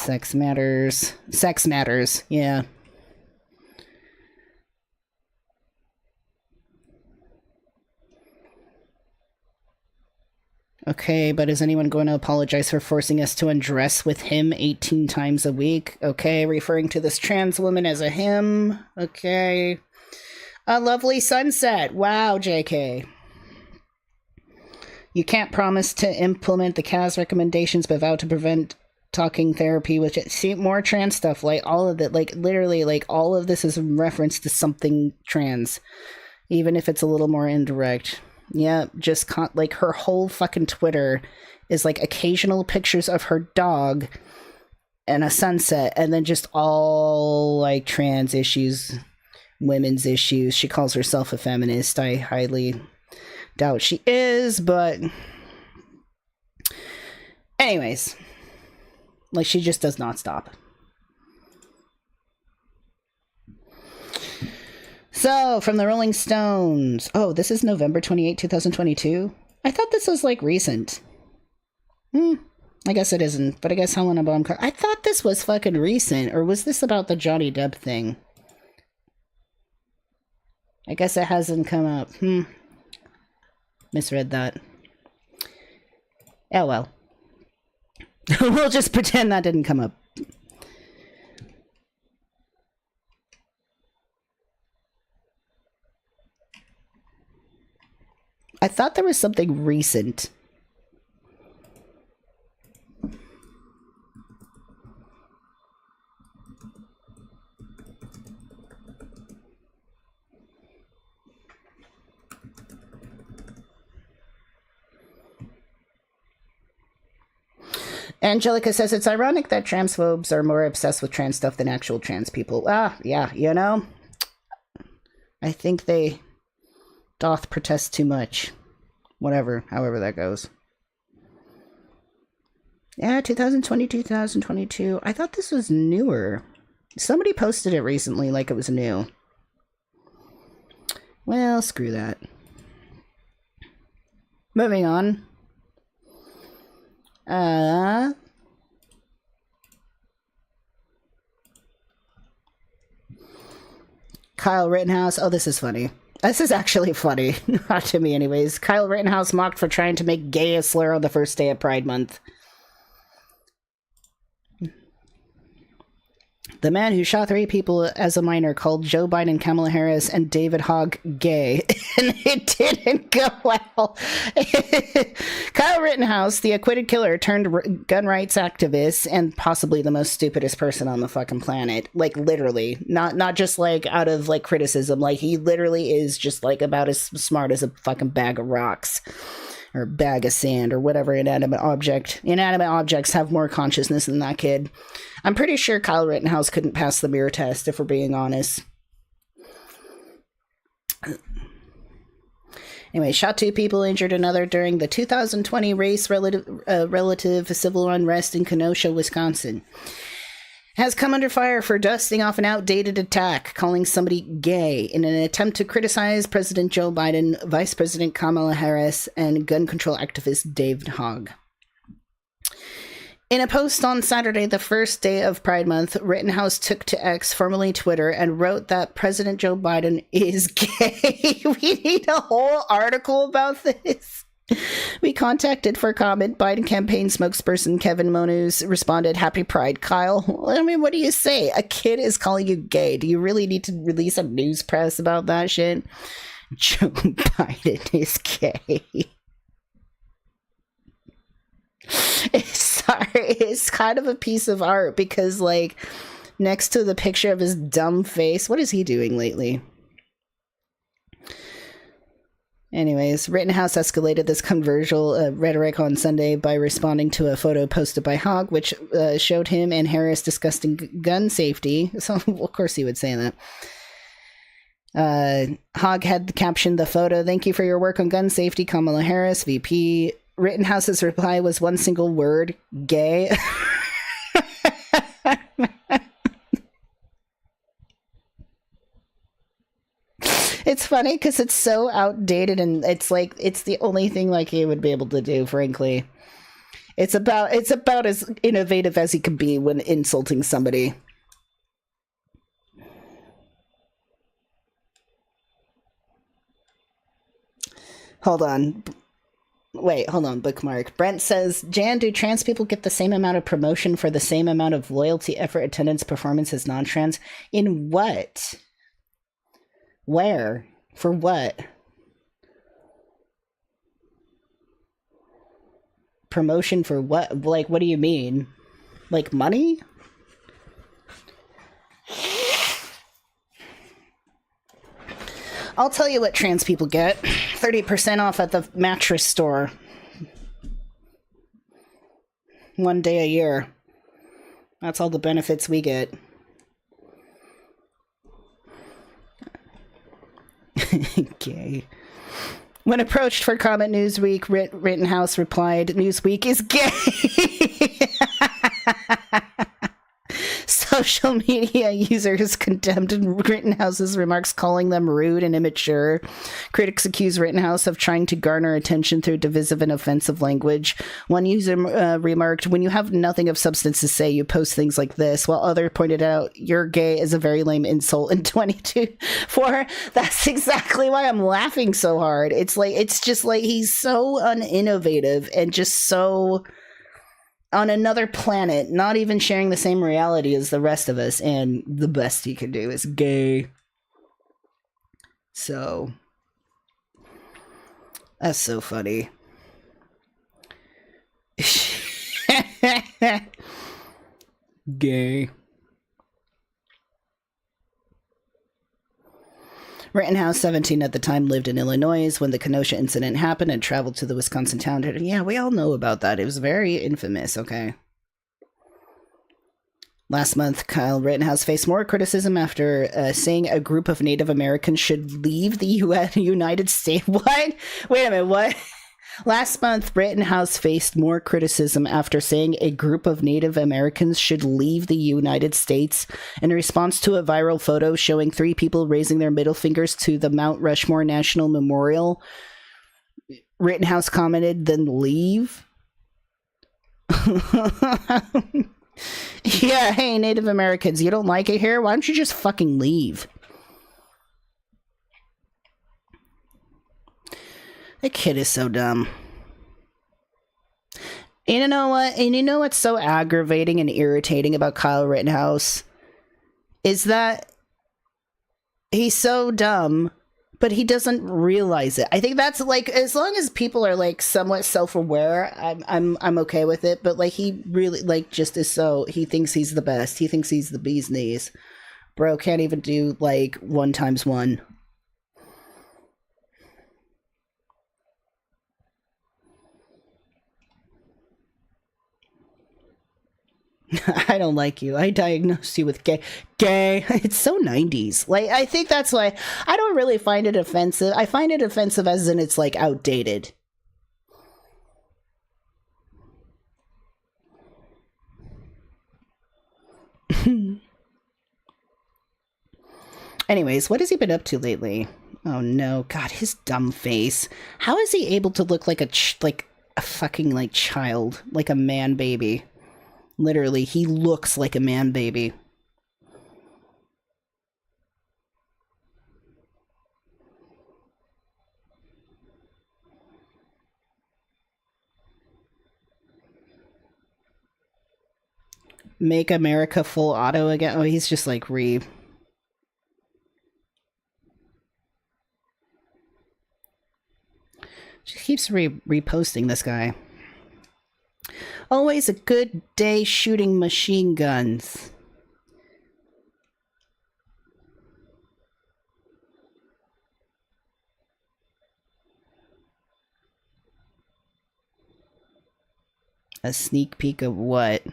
Sex matters. Sex matters, yeah. Okay, but is anyone going to apologize for forcing us to undress with him 18 times a week? Okay, referring to this trans woman as a him. Okay. A lovely sunset. Wow, JK. You can't promise to implement the CAS recommendations, but vow to prevent talking therapy, which see more trans stuff, like all of it, like literally, like all of this is in reference to something trans, even if it's a little more indirect. Yeah, just like her whole fucking Twitter is like occasional pictures of her dog and a sunset, and then just all like trans issues, women's issues. She calls herself a feminist. I highly doubt she is, but anyways, like she just does not stop. So, from the Rolling Stones. Oh, this is November 28, 2022. I thought this was like recent. I guess it isn't, but I guess Helena Bonham Carter. I thought this was fucking recent, or was this about the Johnny Depp thing? I guess it hasn't come up. Misread that. Oh well. We'll just pretend that didn't come up. I thought there was something recent. Angelica says it's ironic that transphobes are more obsessed with trans stuff than actual trans people. Yeah, you know? I think they doth protest too much. Whatever, however that goes. Yeah, 2020, 2022. I thought this was newer. Somebody posted it recently like it was new. Well, screw that. Moving on. Kyle Rittenhouse. Oh, this is funny. This is actually funny. Not to me, anyways. Kyle Rittenhouse mocked for trying to make gay a slur on the first day of Pride Month. The man who shot 3 people as a minor called Joe Biden, Kamala Harris, and David Hogg gay, and it didn't go well. Kyle Rittenhouse, the acquitted killer turned gun rights activist, and possibly the most stupidest person on the fucking planet. Like, literally. Not just, like, out of, like, criticism. Like, he literally is just, like, about as smart as a fucking bag of rocks. Or bag of sand, or whatever inanimate object. Inanimate objects have more consciousness than that kid. I'm pretty sure Kyle Rittenhouse couldn't pass the mirror test, if we're being honest. Anyway, shot 2 people, injured another during the 2020 race relative civil unrest in Kenosha, Wisconsin. Has come under fire for dusting off an outdated attack, calling somebody gay in an attempt to criticize President Joe Biden, Vice President Kamala Harris, and gun control activist David Hogg. In a post on Saturday, the first day of Pride Month, Rittenhouse took to X, formerly Twitter, and wrote that President Joe Biden is gay. We need a whole article about this. We contacted for comment. Biden campaign spokesperson Kevin Monus responded, "Happy Pride, Kyle." I mean, what do you say? A kid is calling you gay. Do you really need to release a news press about that shit? Joe Biden is gay. It's kind of a piece of art because, like, next to the picture of his dumb face, what is he doing lately? Anyways, Rittenhouse escalated this controversial rhetoric on Sunday by responding to a photo posted by Hogg, which showed him and Harris discussing gun safety. So, of course, he would say that. Hogg had captioned the photo, "Thank you for your work on gun safety, Kamala Harris, VP." Rittenhouse's reply was one single word, gay. It's funny because it's so outdated and it's like, it's the only thing like he would be able to do, frankly. It's about as innovative as he can be when insulting somebody. Hold on. Wait, hold on, bookmark. Brent says, Jan, do trans people get the same amount of promotion for the same amount of loyalty, effort, attendance, performance as non-trans? In what? Where? For what? Promotion for what? Like, what do you mean? Like money? I'll tell you what trans people get. 30% off at the mattress store. 1 day a year. That's all the benefits we get. Gay. When approached for comment, Newsweek Rittenhouse replied, Newsweek is gay. Social media users condemned Rittenhouse's remarks, calling them rude and immature. Critics accuse Rittenhouse of trying to garner attention through divisive and offensive language. One user remarked, when you have nothing of substance to say, you post things like this, while other pointed out, you're gay is a very lame insult in 22-4. That's exactly why I'm laughing so hard. It's just like he's so uninnovative and just so on another planet, not even sharing the same reality as the rest of us, and the best he can do is gay. So, that's so funny. Gay. Rittenhouse, 17 at the time, lived in Illinois when the Kenosha incident happened and traveled to the Wisconsin town. Yeah, we all know about that. It was very infamous, okay? Last month, Kyle Rittenhouse faced more criticism after saying a group of Native Americans should leave the United States. What? Wait a minute, what? Last month, Rittenhouse faced more criticism after saying a group of Native Americans should leave the United States in response to a viral photo showing 3 people raising their middle fingers to the Mount Rushmore National Memorial. Rittenhouse commented, then leave? Yeah, hey, Native Americans, you don't like it here? Why don't you just fucking leave? That kid is so dumb. And you know what? And you know what's so aggravating and irritating about Kyle Rittenhouse? Is that he's so dumb, but he doesn't realize it. I think that's like, as long as people are like somewhat self-aware, I'm okay with it. But like, he really like just is so, he thinks he's the best. He thinks he's the bee's knees. Bro can't even do like 1 times 1. I don't like you. I diagnosed you with gay. Gay. It's so 90s. Like, I think that's why I don't really find it offensive. I find it offensive as in it's like outdated. Anyways, what has he been up to lately? Oh no, God, his dumb face. How is he able to look like a fucking like child, like a man baby? Literally, he looks like a man baby. Make America full auto again. Oh, he's just like She keeps reposting this guy. Always a good day shooting machine guns. A sneak peek of what?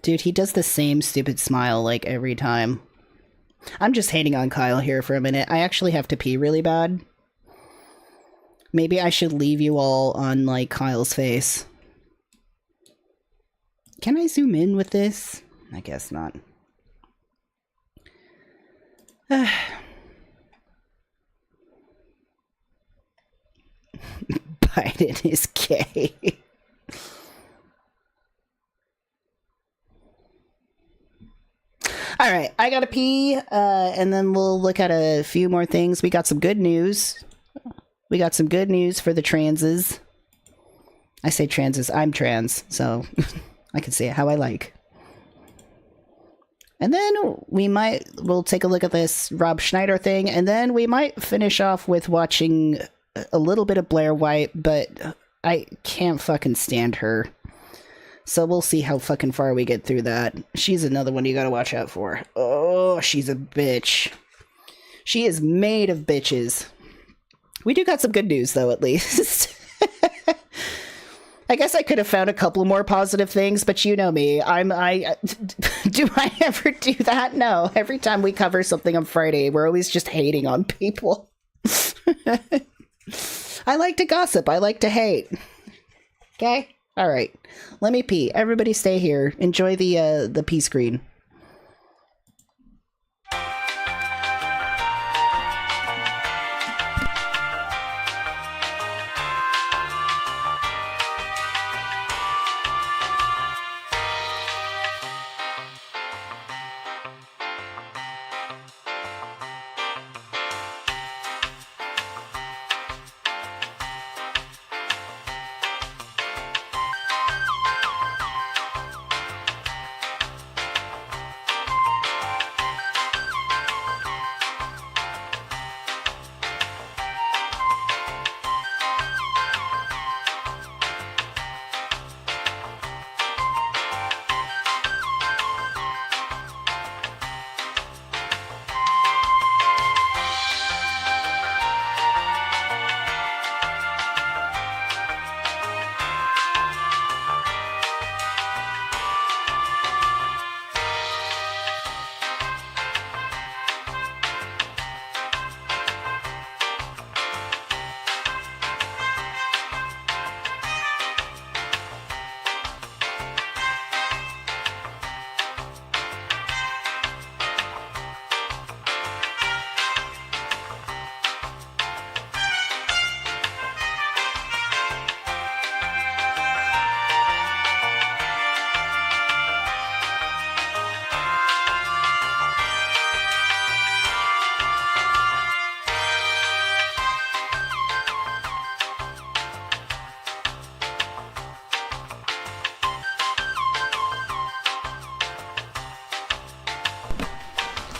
Dude, he does the same stupid smile like every time. I'm just hating on Kyle here for a minute. I actually have to pee really bad. Maybe I should leave you all on, like, Kyle's face. Can I zoom in with this? I guess not. Biden is gay. All right, I gotta pee, and then we'll look at a few more things. We got some good news. We got some good news for the transes. I say transes, I'm trans, so I can say it how I like. And then we'll take a look at this Rob Schneider thing, and then we might finish off with watching a little bit of Blair White, but I can't fucking stand her. So we'll see how fucking far we get through that. She's another one you gotta watch out for. Oh, she's a bitch. She is made of bitches. We do got some good news, though, at least. I guess I could have found a couple more positive things, but you know me. Do I ever do that? No. Every time we cover something on Friday, we're always just hating on people. I like to gossip. I like to hate. Okay? All right. Let me pee. Everybody stay here. Enjoy the pee screen.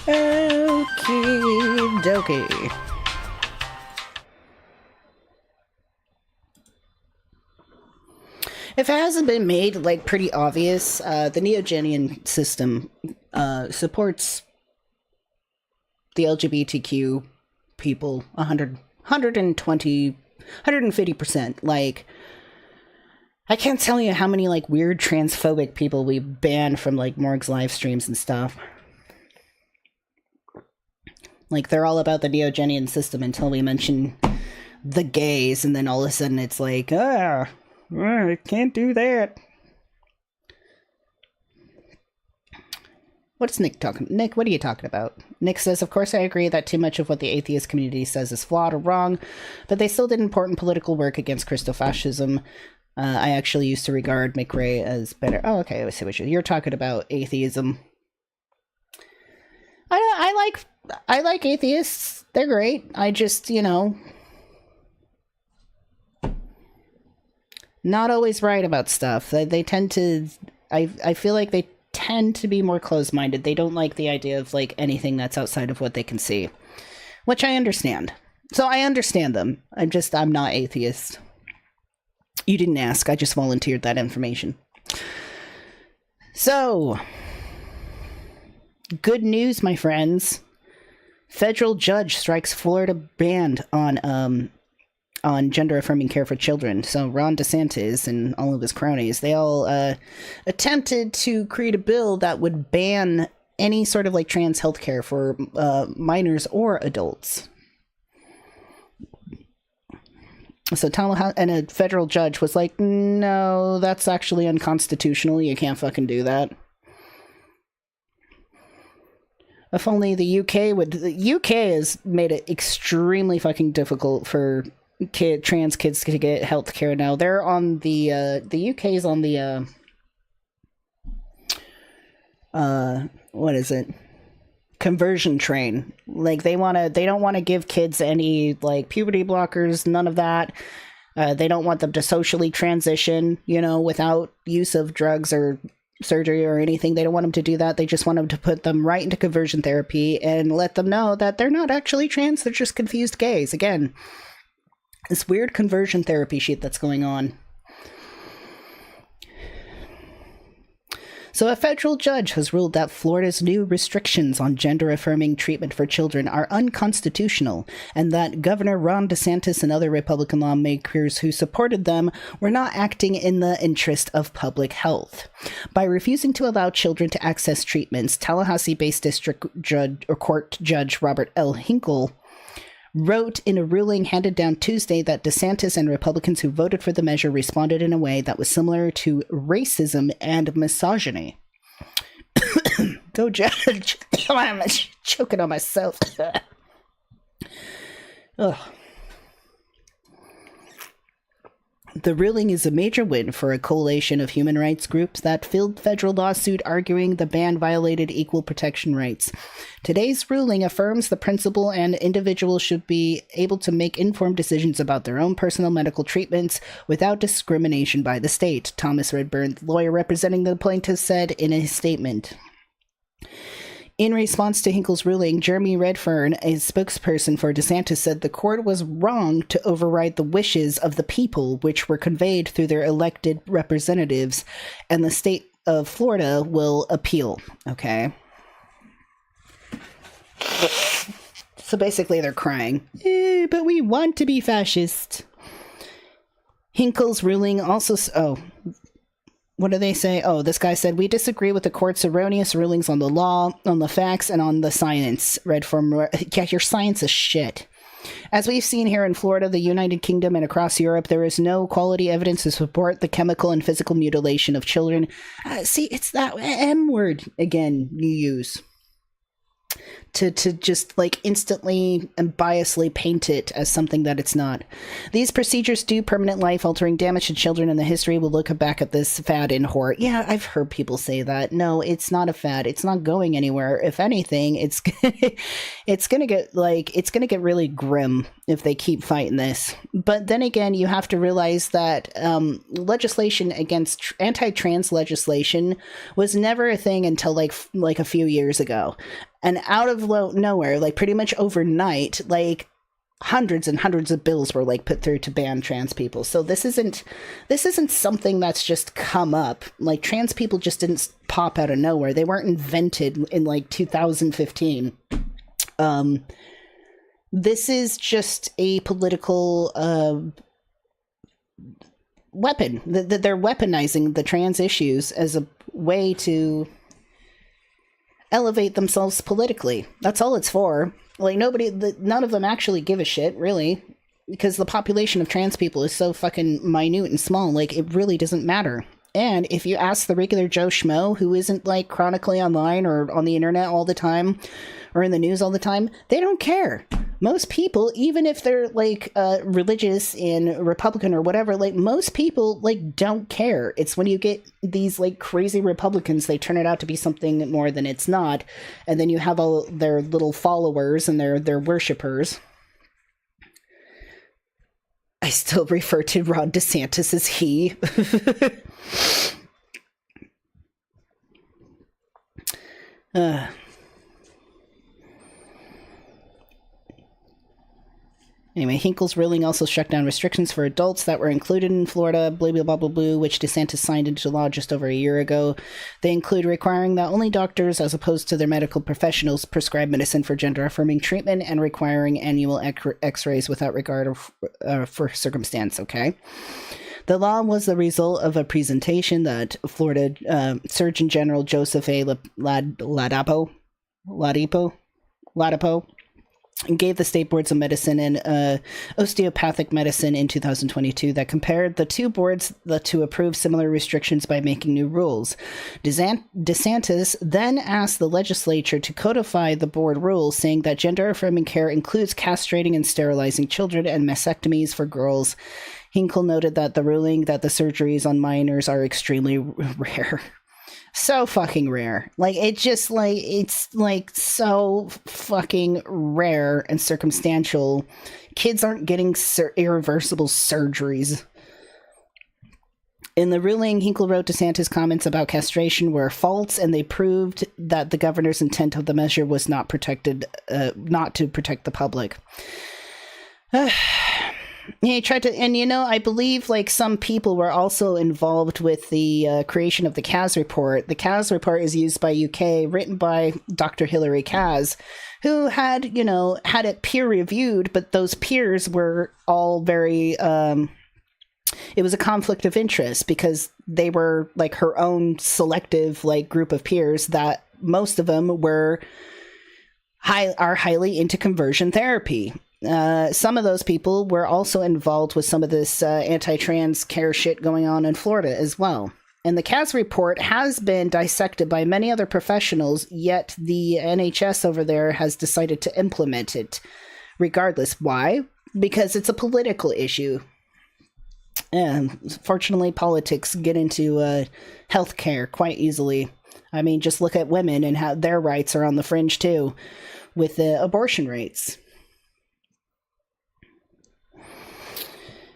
Okie dokie. If it hasn't been made like pretty obvious, the Neogenian system supports the LGBTQ people 150%. Like, I can't tell you how many like weird transphobic people we banned from like Morg's live streams and stuff. Like, they're all about the Neogenian system until we mention the gays, and then all of a sudden it's like, I can't do that. What's Nick talking? Nick, what are you talking about? Nick says, of course I agree that too much of what the atheist community says is flawed or wrong, but they still did important political work against Christofascism. I actually used to regard McRae as better. Oh, okay, I see what you're talking about. Atheism. I like atheists. They're great. I just, not always right about stuff. They tend to, I feel like they tend to be more closed-minded. They don't like the idea of like anything that's outside of what they can see, which I understand. So I understand them. I'm not atheist. You didn't ask. I just volunteered that information. So, good news, my friends. Federal judge strikes Florida ban on gender-affirming care for children. So Ron DeSantis and all of his cronies, they all attempted to create a bill that would ban any sort of like trans healthcare for minors or adults. So Tallahassee, and a federal judge was like, no, that's actually unconstitutional. You can't fucking do that. If only the UK would. The UK has made it extremely fucking difficult for trans kids to get health care now. They're on the UK is on the what is it? Conversion train. Like they don't want to give kids any like puberty blockers, none of that. They don't want them to socially transition, without use of drugs or surgery or anything. They don't want them to do that. They just want them to put them right into conversion therapy and let them know that they're not actually trans, they're just confused gays. Again, this weird conversion therapy shit that's going on. So a federal judge has ruled that Florida's new restrictions on gender-affirming treatment for children are unconstitutional, and that Governor Ron DeSantis and other Republican lawmakers who supported them were not acting in the interest of public health. By refusing to allow children to access treatments, Tallahassee-based district judge or court judge Robert L. Hinkle wrote in a ruling handed down Tuesday that DeSantis and Republicans who voted for the measure responded in a way that was similar to racism and misogyny. Go judge. I'm choking on myself. Ugh. The ruling is a major win for a coalition of human rights groups that filed federal lawsuit arguing the ban violated equal protection rights. Today's ruling affirms the principle and individuals should be able to make informed decisions about their own personal medical treatments without discrimination by the state, Thomas Redburn, the lawyer representing the plaintiffs, said in his statement. In response to Hinkle's ruling, Jeremy Redfern, a spokesperson for DeSantis, said the court was wrong to override the wishes of the people, which were conveyed through their elected representatives, and the state of Florida will appeal. Okay. So basically they're crying, but we want to be fascist. Hinkle's ruling also... what do they say? Oh, this guy said, we disagree with the court's erroneous rulings on the law, on the facts, and on the science. Yeah, your science is shit. As we've seen here in Florida, the United Kingdom, and across Europe, there is no quality evidence to support the chemical and physical mutilation of children. See, it's that M word, again, you use. To just like instantly and biasly paint it as something that it's not. These procedures do permanent life-altering damage to children, and the history will look back at this fad in horror. Yeah, I've heard people say that. No, it's not a fad. It's not going anywhere. If anything, it's gonna get really grim if they keep fighting this. But then again, you have to realize that legislation against anti-trans legislation was never a thing until like a few years ago. And out of nowhere, like pretty much overnight, like hundreds and hundreds of bills were like put through to ban trans people. So this isn't something that's just come up. Like trans people just didn't pop out of nowhere. They weren't invented in like 2015. This is just a political weapon. They're weaponizing the trans issues as a way to elevate themselves politically. That's all it's for. Like none of them actually give a shit, really, because the population of trans people is so fucking minute and small. Like it really doesn't matter. And if you ask the regular Joe Schmo who isn't like chronically online or on the internet all the time or in the news all the time, they don't care. Most people, even if they're like religious and Republican or whatever, like most people like don't care. It's when you get these like crazy Republicans, they turn it out to be something more than it's not. And then you have all their little followers and their worshipers. I still refer to Ron DeSantis as he. Anyway, Hinkle's ruling also struck down restrictions for adults that were included in Florida, blah, blah, blah, blah, blah, which DeSantis signed into law just over a year ago. They include requiring that only doctors, as opposed to their medical professionals, prescribe medicine for gender-affirming treatment and requiring annual x-rays without regard for circumstance, okay? The law was the result of a presentation that Florida Surgeon General Joseph A. Ladapo and gave the state boards of medicine and osteopathic medicine in 2022 that compared the two boards to approve similar restrictions by making new rules. DeSantis then asked the legislature to codify the board rules, saying that gender-affirming care includes castrating and sterilizing children and mastectomies for girls. Hinkle noted that the ruling that the surgeries on minors are extremely rare. So fucking rare. Like, it's like so fucking rare and circumstantial. Kids aren't getting irreversible surgeries. In the ruling, Hinkle wrote DeSantis' comments about castration were false, and they proved that the governor's intent of the measure was not to protect the public. He tried to, and I believe like some people were also involved with the creation of the Kaz report. The Kaz report is used by UK, written by Dr. Hilary Kaz, who had it peer reviewed, but those peers were all very, it was a conflict of interest because they were like her own selective like group of peers that most of them are highly into conversion therapy. Some of those people were also involved with some of this anti-trans care shit going on in Florida as well. And the Kaz report has been dissected by many other professionals, yet the NHS over there has decided to implement it regardless. Why? Because it's a political issue. And fortunately, politics get into healthcare quite easily. I mean, just look at women and how their rights are on the fringe too, with the abortion rates.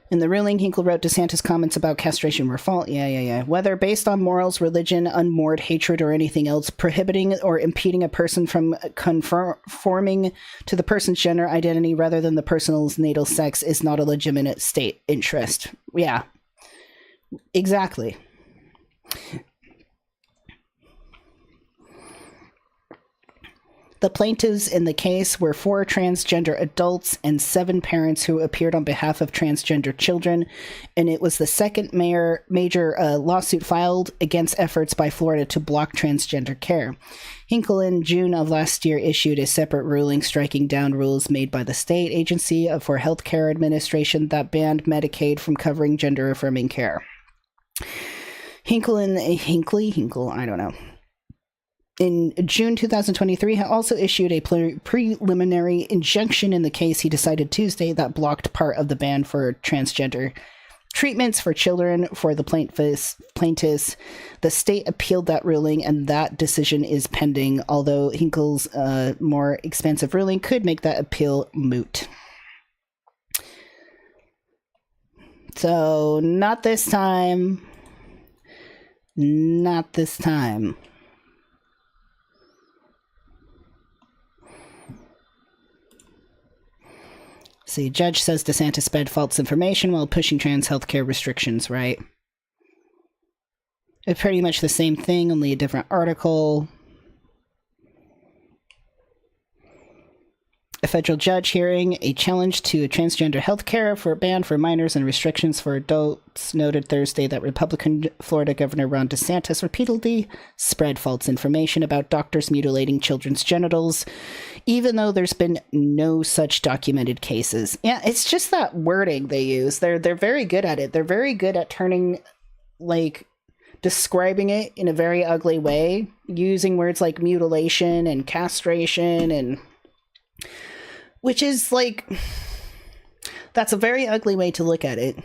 In the ruling, Hinkle wrote DeSantis' comments about castration were false. Whether based on morals, religion, unmoored hatred, or anything else, prohibiting or impeding a person from conforming to the person's gender identity rather than the person's natal sex is not a legitimate state interest. Yeah, exactly. The plaintiffs in the case were 4 transgender adults and 7 parents who appeared on behalf of transgender children, and it was the second major lawsuit filed against efforts by Florida to block transgender care. Hinkle in June of last year issued a separate ruling striking down rules made by the state agency for healthcare administration that banned Medicaid from covering gender-affirming care. Hinkle, I don't know. In June 2023, he also issued a preliminary injunction in the case he decided Tuesday that blocked part of the ban for transgender treatments for children for the plaintiffs. The state appealed that ruling, and that decision is pending, although Hinkle's more expansive ruling could make that appeal moot. So, not this time. Not this time. See, judge says DeSantis spread false information while pushing trans healthcare restrictions, right? It's pretty much the same thing, only a different article. A federal judge hearing a challenge to transgender healthcare for a ban for minors and restrictions for adults noted Thursday that Republican Florida Governor Ron DeSantis repeatedly spread false information about doctors mutilating children's genitals, even though there's been no such documented cases. Yeah, it's just that wording they use. They're very good at it. They're very good at turning, like, describing it in a very ugly way, using words like mutilation and castration and... Which is, like, that's a very ugly way to look at it.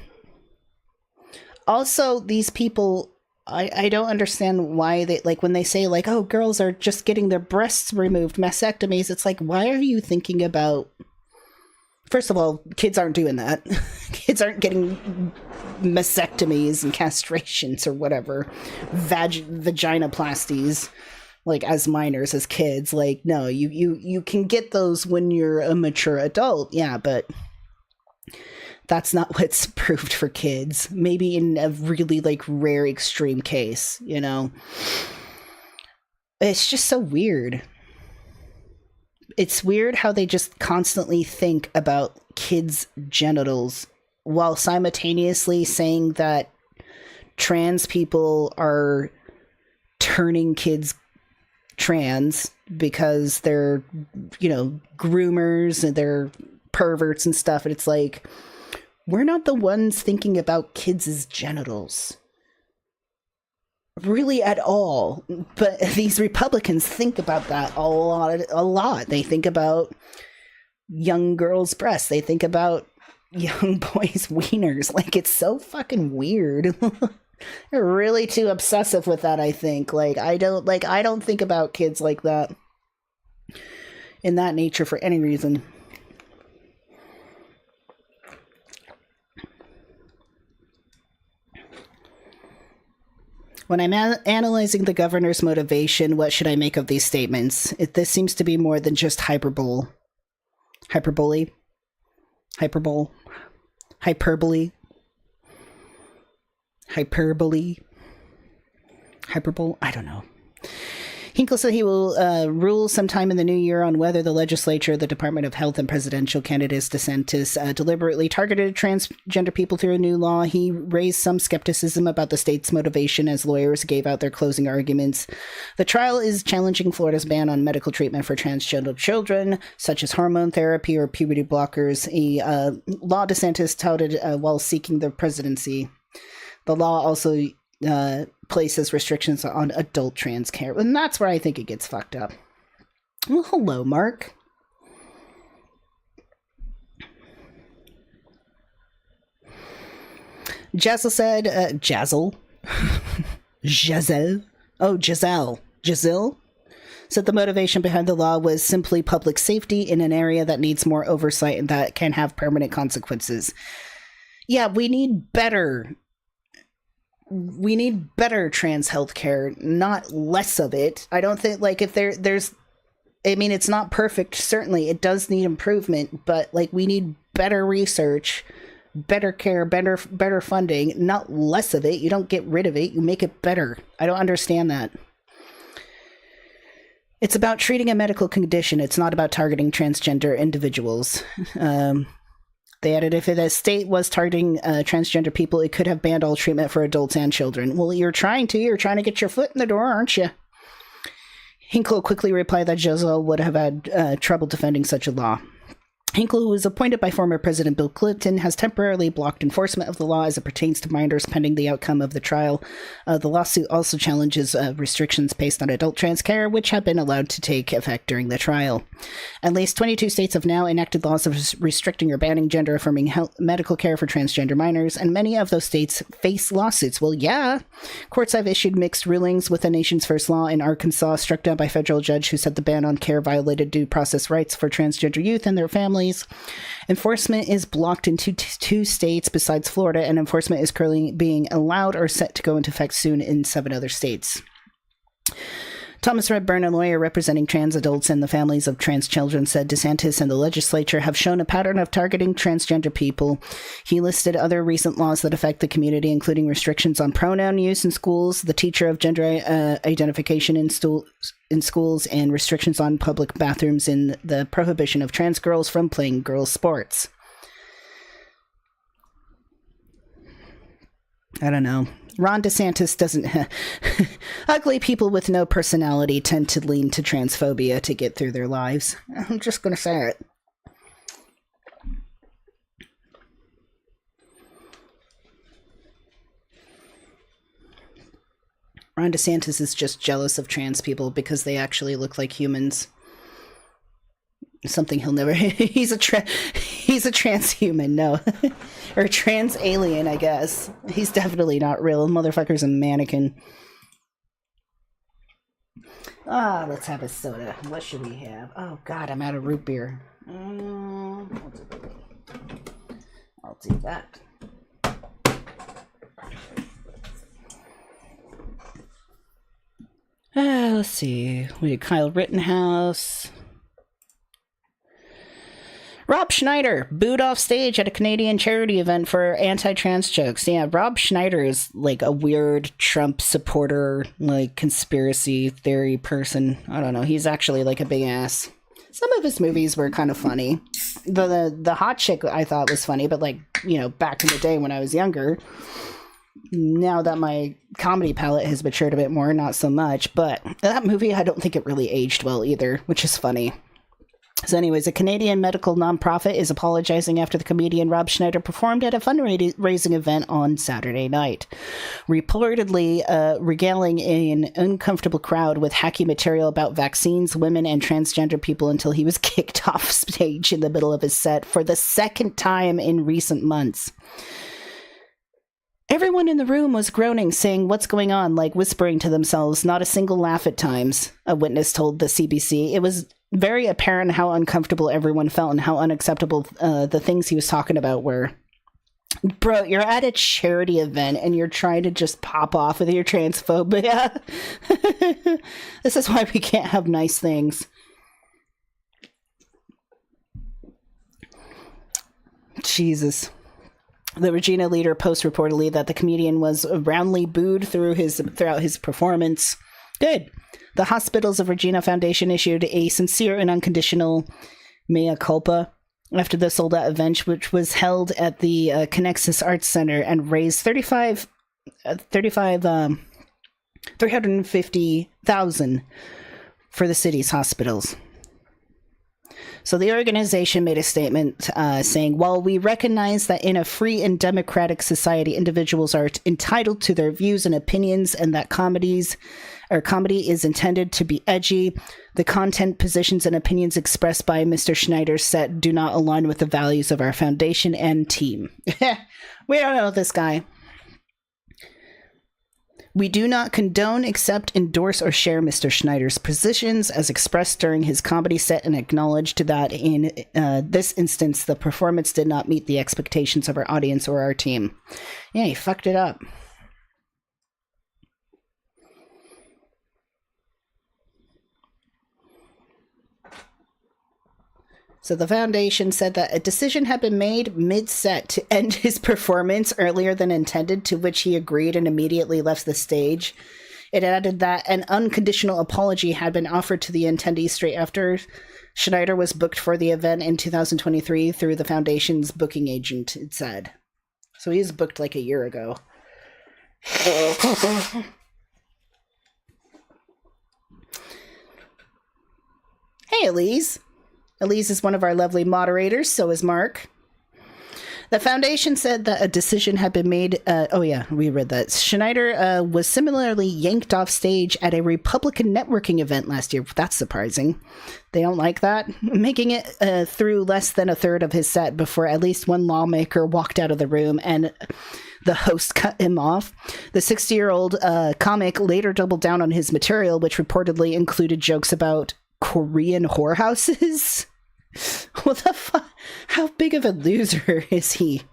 Also, these people, I don't understand why they, like, when they say, like, oh, girls are just getting their breasts removed, mastectomies, it's like, why are you thinking about... First of all, kids aren't doing that. Kids aren't getting mastectomies and castrations or whatever. Vaginoplasties. Like, as minors, as kids, like, no, you can get those when you're a mature adult, yeah, but that's not what's approved for kids. Maybe in a really, like, rare extreme case, you know? It's just so weird. It's weird how they just constantly think about kids' genitals while simultaneously saying that trans people are turning kids trans because they're, groomers and they're perverts and stuff. And it's like, we're not the ones thinking about kids' genitals. Really at all. But these Republicans think about that a lot. They think about young girls' breasts. They think about young boys' wieners. Like, it's so fucking weird. They're really too obsessive with that, I think. I don't think about kids like that in that nature for any reason. When I'm analyzing the governor's motivation, what should I make of these statements? This seems to be more than just hyperbole. Hyperbole? Hyperbole? Hyperbole? Hyperbole? Hyperbole? I don't know. Hinkle said he will rule sometime in the new year on whether the legislature, the Department of Health, and presidential candidate DeSantis deliberately targeted transgender people through a new law. He raised some skepticism about the state's motivation as lawyers gave out their closing arguments. The trial is challenging Florida's ban on medical treatment for transgender children, such as hormone therapy or puberty blockers, a law DeSantis touted while seeking the presidency. The law also places restrictions on adult trans care, and that's where I think it gets fucked up. Well, hello, Mark. Jazzle said, Jazzle? Giselle? Oh, Giselle. Giselle? Said the motivation behind the law was simply public safety in an area that needs more oversight and that can have permanent consequences. Yeah, we need better trans health care, not less of it. I don't think, if there's it's not perfect. Certainly it does need improvement, but we need better research, better care, better funding, not less of it. You don't get rid of it, you make it better. I don't understand that. It's about treating a medical condition. It's not about targeting transgender individuals. They added, if the state was targeting transgender people, it could have banned all treatment for adults and children. Well, you're trying to get your foot in the door, aren't you? Hinkle quickly replied that Giselle would have had trouble defending such a law. Hinkle, who was appointed by former President Bill Clinton, has temporarily blocked enforcement of the law as it pertains to minors pending the outcome of the trial. The lawsuit also challenges restrictions based on adult trans care, which have been allowed to take effect during the trial. At least 22 states have now enacted laws restricting or banning gender-affirming medical care for transgender minors, and many of those states face lawsuits. Well, yeah. Courts have issued mixed rulings, with the nation's first law in Arkansas struck down by a federal judge who said the ban on care violated due process rights for transgender youth and their families. Enforcement is blocked in two states besides Florida, and enforcement is currently being allowed or set to go into effect soon in 7 other states. Thomas Redburn, a lawyer representing trans adults and the families of trans children, said DeSantis and the legislature have shown a pattern of targeting transgender people. He listed other recent laws that affect the community, including restrictions on pronoun use in schools, the teacher of gender identification in schools, and restrictions on public bathrooms, in the prohibition of trans girls from playing girls' sports. I don't know. Ron DeSantis doesn't... Ugly people with no personality tend to lean to transphobia to get through their lives. I'm just going to say it. Ron DeSantis is just jealous of trans people because they actually look like humans. Something he'll never... He's a transhuman, no. Or a trans alien, I guess. He's definitely not real. Motherfucker's a mannequin. Let's have a soda. What should we have? Oh, God, I'm out of root beer. I'll do that. Let's see. We did Kyle Rittenhouse. Rob Schneider booed off stage at a Canadian charity event for anti-trans jokes. Yeah, Rob Schneider is a weird Trump supporter, conspiracy theory person. I don't know. He's actually a big ass. Some of his movies were kind of funny. The hot chick I thought was funny, but back in the day when I was younger, Now that my comedy palette has matured a bit more, not so much. But that movie, I don't think it really aged well either, which is funny. So anyways, a Canadian medical nonprofit is apologizing after the comedian Rob Schneider performed at a fundraising event on Saturday night, reportedly regaling an uncomfortable crowd with hacky material about vaccines, women, and transgender people until he was kicked off stage in the middle of his set for the second time in recent months. Everyone in the room was groaning, saying, "What's going on?" like whispering to themselves, not a single laugh at times, a witness told the CBC. It was very apparent how uncomfortable everyone felt and how unacceptable the things he was talking about were. Bro, you're at a charity event and you're trying to just pop off with your transphobia. This is why we can't have nice things. Jesus. The Regina Leader post reportedly that the comedian was roundly booed throughout his performance. Good. The Hospitals of Regina Foundation issued a sincere and unconditional mea culpa after the sold-out event, which was held at the Connexus Arts Center and raised $350,000 for the city's hospitals. So the organization made a statement saying, while we recognize that in a free and democratic society, individuals are entitled to their views and opinions and that comedy is intended to be edgy, the content, positions, and opinions expressed by Mr. Schneider's set do not align with the values of our foundation and team. We don't know this guy. We do not condone, accept, endorse, or share Mr. Schneider's positions as expressed during his comedy set and acknowledged that in this instance, the performance did not meet the expectations of our audience or our team. Yeah, he fucked it up. So the foundation said that a decision had been made mid-set to end his performance earlier than intended, to which he agreed and immediately left the stage. It added that an unconditional apology had been offered to the attendees straight after Schneider was booked for the event in 2023 through the foundation's booking agent, it said. So he was booked like a year ago. Hey, Elise. Elise is one of our lovely moderators, so is Mark. The foundation said that a decision had been made. We read that. Schneider was similarly yanked off stage at a Republican networking event last year. That's surprising. They don't like that. Making it through less than a third of his set before at least one lawmaker walked out of the room and the host cut him off. The 60-year-old comic later doubled down on his material, which reportedly included jokes about Korean whorehouses. What the fuck? How big of a loser is he?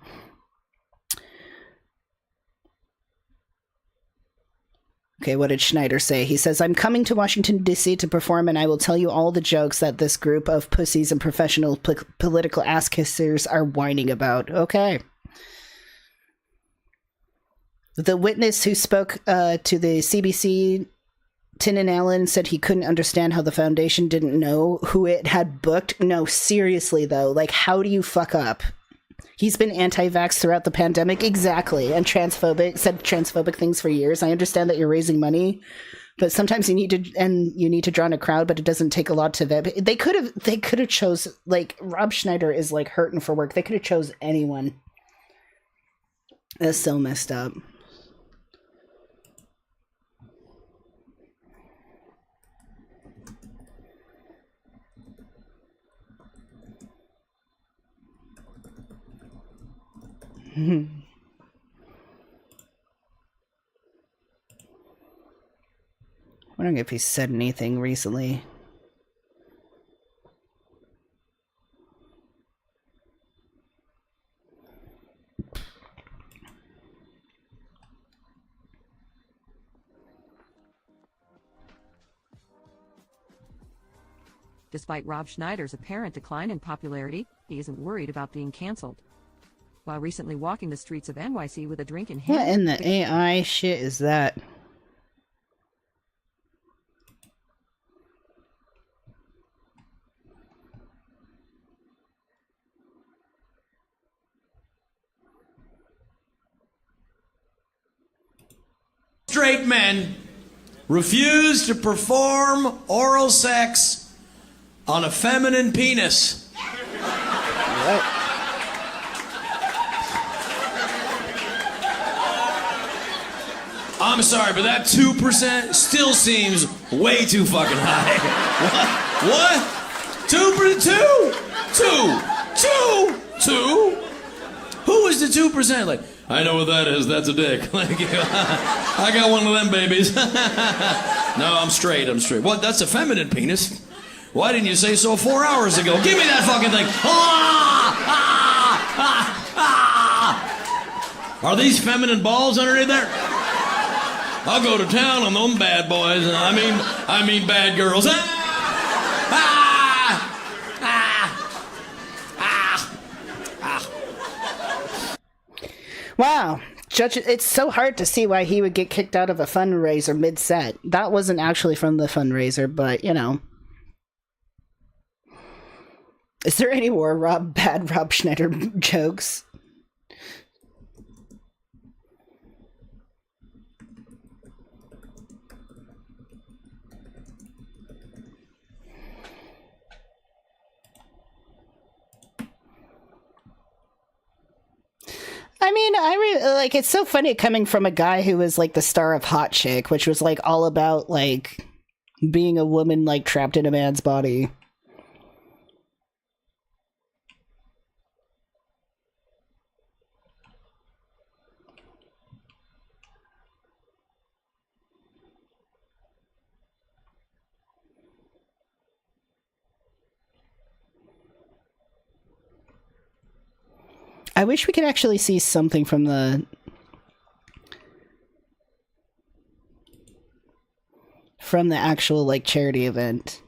Okay, what did Schneider say? He says, "I'm coming to Washington, D.C. to perform, and I will tell you all the jokes that this group of pussies and professional political ass-kissers are whining about." Okay. The witness who spoke to the CBC, Tynan Allen, said he couldn't understand how the foundation didn't know who it had booked. No, seriously, though. Like, how do you fuck up? He's been anti-vax throughout the pandemic. Exactly. And said transphobic things for years. I understand that you're raising money, but sometimes you need to draw in a crowd, but it doesn't take a lot to vet. They could have chose, like, Rob Schneider is, like, hurting for work. They could have chose anyone. That's so messed up. I wondering if he said anything recently. Despite Rob Schneider's apparent decline in popularity, he isn't worried about being canceled. While recently walking the streets of NYC with a drink in hand... What in the AI shit is that? straight men refuse to perform oral sex on a feminine penis. What? I'm sorry, but that 2% still seems way too fucking high. What? 2%? Who is the 2%? Like, I know what that is. That's a dick. Like, I got one of them babies. No, I'm straight. What? That's a feminine penis? Why didn't you say so 4 hours ago? Give me that fucking thing. Are these feminine balls underneath there? I'll go to town on them bad boys. I mean bad girls. Wow. Judge, it's so hard to see why he would get kicked out of a fundraiser mid-set. That wasn't actually from the fundraiser, but, you know. Is there any more bad Rob Schneider jokes? I mean, like, it's so funny coming from a guy who was like the star of Hot Chick, which was like all about like being a woman like trapped in a man's body. I wish we could actually see something from the actual like charity event.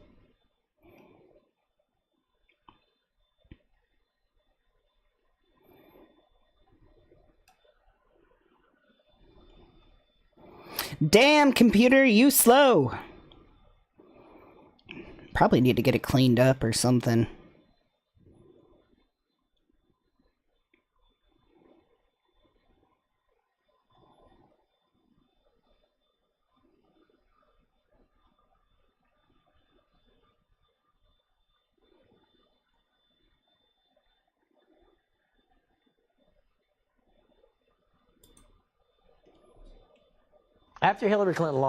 Damn, computer, you slow. Probably need to get it cleaned up or something. After Hillary Clinton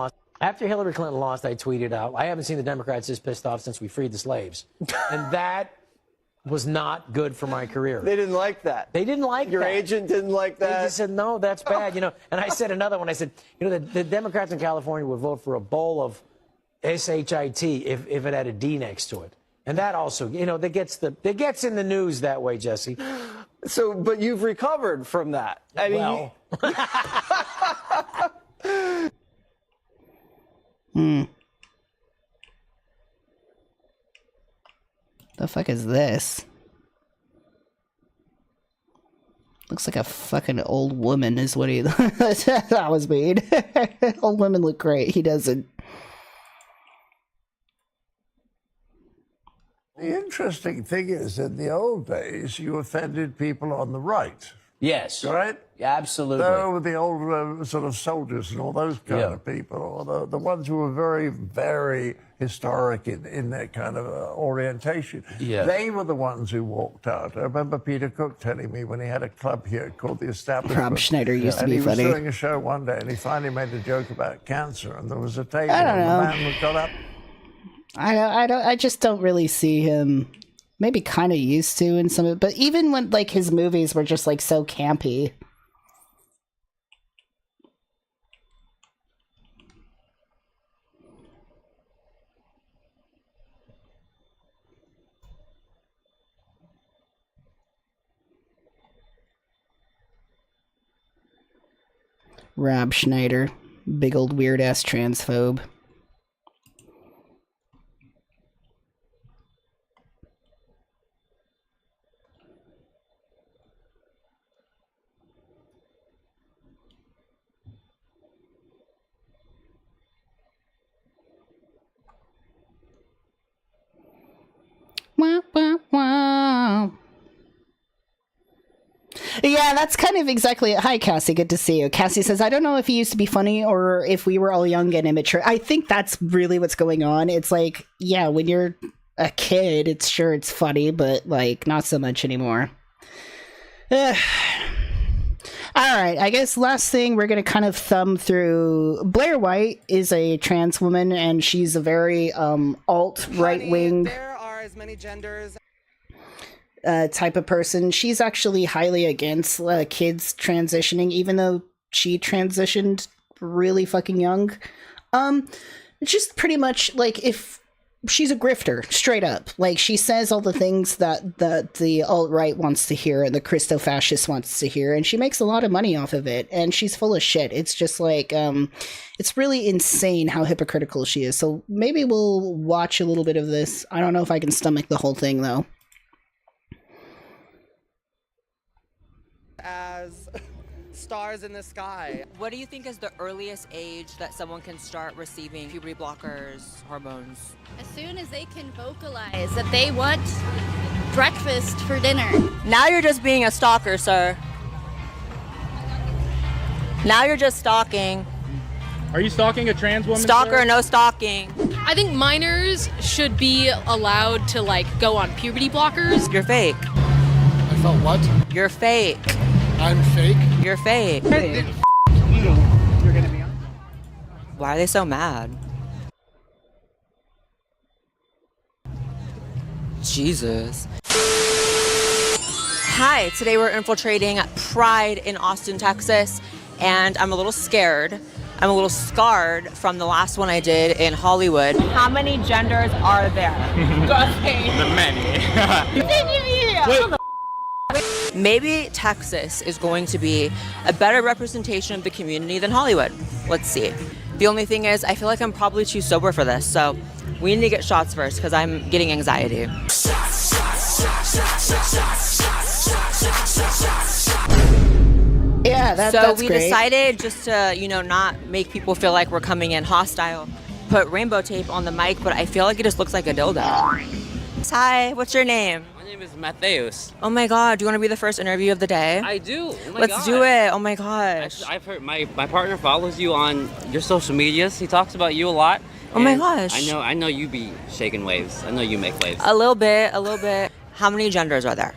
lost, I tweeted out, I haven't seen the Democrats this pissed off since we freed the slaves. And that was not good for my career. They didn't like that. They didn't like Your that. agent didn't like that. They just said, no, that's bad, you know. And I said another one. I said, you know, the Democrats in California would vote for a bowl of SHIT if it had a D next to it. And that also, you know, that gets in the news that way, Jesse. So, but you've recovered from that. I mean, well. The fuck is this? Looks like a fucking old woman is what he... That was weird. Old women look great. He doesn't. The interesting thing is, in the old days, you offended people on the right. Yes. Right? Absolutely. No, the old sort of soldiers and all those kind of people, or the ones who were very, very historic in their kind of orientation. Yeah. They were the ones who walked out. I remember Peter Cook telling me when he had a club here called The Establishment. Rob Schneider used to be funny. And he was doing a show one day, and he finally made a joke about cancer, and there was a table, I don't know. and the man got up. I just don't really see him. Maybe kind of used to in some of it, but even when like his movies were just like so campy. Rob Schneider, big old weird ass transphobe. Wah, wah, wah. Yeah, Yeah, that's kind of exactly it. Hi, Cassie. Good to see you. Cassie says, I don't know if he used to be funny or if we were all young and immature. I think that's really what's going on. It's like, yeah, when you're a kid, it's funny, but like not so much anymore. All right, I guess last thing we're going to kind of thumb through. Blair White is a trans woman, and she's a very alt right-wing there are as many genders type of person. She's actually highly against kids transitioning, even though she transitioned really fucking young. Just pretty much like if she's a grifter, straight up. Like she says all the things that the alt-right wants to hear and the Christo-fascist wants to hear, and she makes a lot of money off of it, and she's full of shit. It's just like, it's really insane how hypocritical she is. So maybe we'll watch a little bit of this. I don't know if I can stomach the whole thing, though. as stars in the sky. What do you think is the earliest age that someone can start receiving puberty blockers, hormones? As soon as they can vocalize that they want breakfast for dinner. Now you're just being a stalker, sir. Now you're just stalking. Are you stalking a trans woman? Stalker, sir? no stalking. I think minors should be allowed to like go on puberty blockers. You're fake. I felt what? You're fake. I'm fake? You're fake. You're gonna be on. Why are they so mad? Jesus. Hi, today we're infiltrating Pride in Austin, Texas, and I'm a little scared. I'm a little scarred from the last one I did in Hollywood. How many genders are there? The many. Maybe Texas is going to be a better representation of the community than Hollywood. Let's see. The only thing is, I feel like I'm probably too sober for this, so we need to get shots first because I'm getting anxiety. Yeah, that's we great. decided just to, not make people feel like we're coming in hostile. Put rainbow tape on the mic, but I feel like it just looks like a dildo. Hi, what's your name? My name is Mattheus. Oh my God, do you want to be the first interview of the day? I do. Oh my Let's do it. Oh my gosh. I've heard my partner follows you on your social medias. He talks about you a lot. Oh my gosh. I know you be shaking waves. I know you make waves. A little bit. How many genders are there?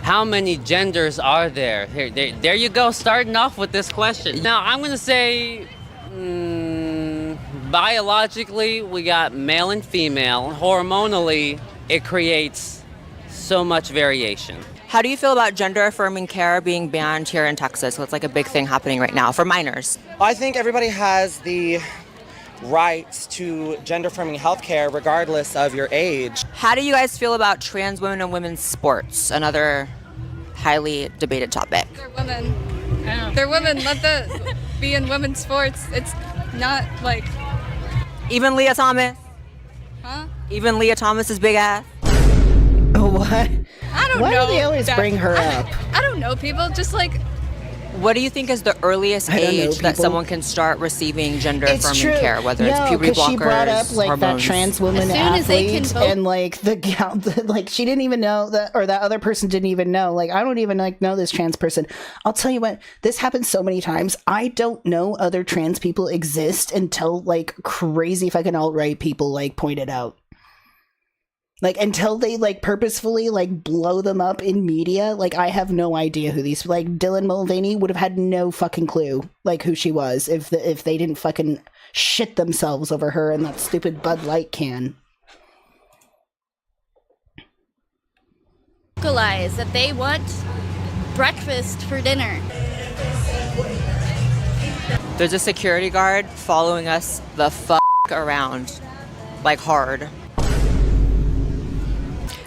How many genders are there? There you go, starting off with this question. Now, I'm going to say biologically, we got male and female. Hormonally, it creates so much variation. How do you feel about gender affirming care being banned here in Texas? So it's like a big thing happening right now for minors. I think everybody has the rights to gender affirming healthcare regardless of your age. How do you guys feel about trans women and women's sports? Another highly debated topic. They're women. They're women. Let them be in women's sports. It's not like... Even Leah Thomas? Huh? Even Leah Thomas's big ass? What? I don't know. Why do they always bring her up? I don't know, people. Just like... What do you think is the earliest age that someone can start receiving gender affirming care, whether it's puberty blockers, she brought up like hormones. that trans woman athlete, and like like she didn't even know that, or that other person didn't even know. Like I don't even know this trans person. I'll tell you what, this happens so many times. I don't know other trans people exist until like crazy fucking alt-right people like point it out. Like, until they, like, purposefully, like, blow them up in media, like, I have no idea who these... Like, Dylan Mulvaney would have had no fucking clue, like, who she was if they didn't fucking shit themselves over her and that stupid Bud Light can. Vocalize that they want breakfast for dinner. There's a security guard following us the fuck around, like, hard.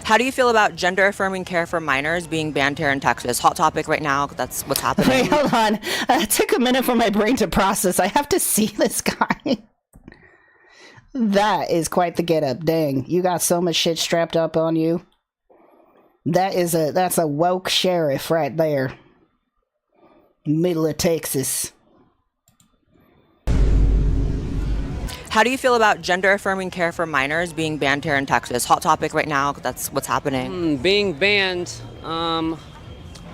How do you feel about gender affirming care for minors being banned here in Texas? Hot topic right now. That's what's happening. Wait, hold on. It took a minute for my brain to process. I have to see this guy. That is quite the get up. Dang, you got so much shit strapped up on you. That's a woke sheriff right there. Middle of Texas. How do you feel about gender affirming care for minors being banned here in Texas? Hot topic right now. That's what's happening. Being banned,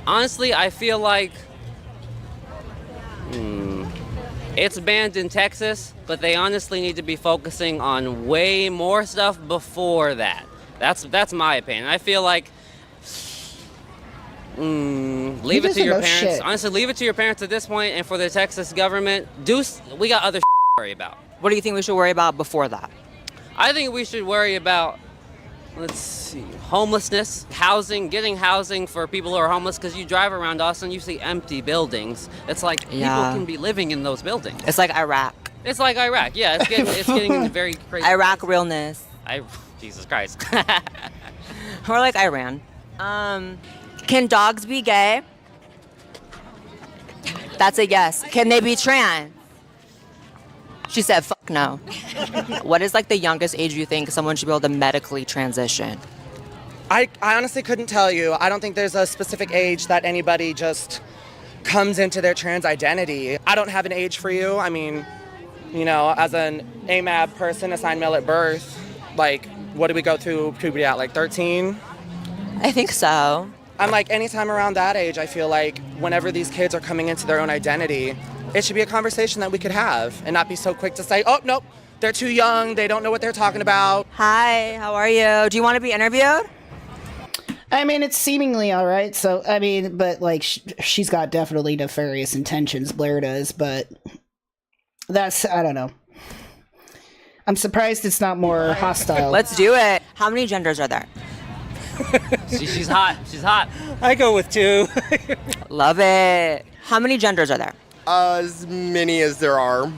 honestly, I feel like it's banned in Texas, but they honestly need to be focusing on way more stuff before that. That's my opinion. I feel like leave it to your parents. Honestly, leave it to your parents at this point, and for the Texas government, we got other to worry about. What do you think we should worry about before that? I think we should worry about, let's see, homelessness, housing, getting housing for people who are homeless, because you drive around Austin, you see empty buildings. It's like people can be living in those buildings. It's like Iraq. It's like Iraq, yeah. It's getting very crazy. Iraq realness. Jesus Christ. Or like Iran. Can dogs be gay? That's a yes. Can they be trans? She said, fuck no. What is like the youngest age you think someone should be able to medically transition? I honestly couldn't tell you. I don't think there's a specific age that anybody just comes into their trans identity. I don't have an age for you. I mean, you know, as an AMAB person assigned male at birth, like, what do we go through puberty at, like 13? I think so. I'm like, anytime around that age, I feel like whenever these kids are coming into their own identity, it should be a conversation that we could have and not be so quick to say, oh, nope, they're too young, they don't know what they're talking about. Hi, how are you? Do you want to be interviewed? I mean, it's seemingly all right. So, I mean, but like, she's got definitely nefarious intentions, Blair does, but that's, I don't know. I'm surprised it's not more hostile. Let's do it. How many genders are there? She's hot. She's hot. I go with 2. Love it. How many genders are there? As many as there are.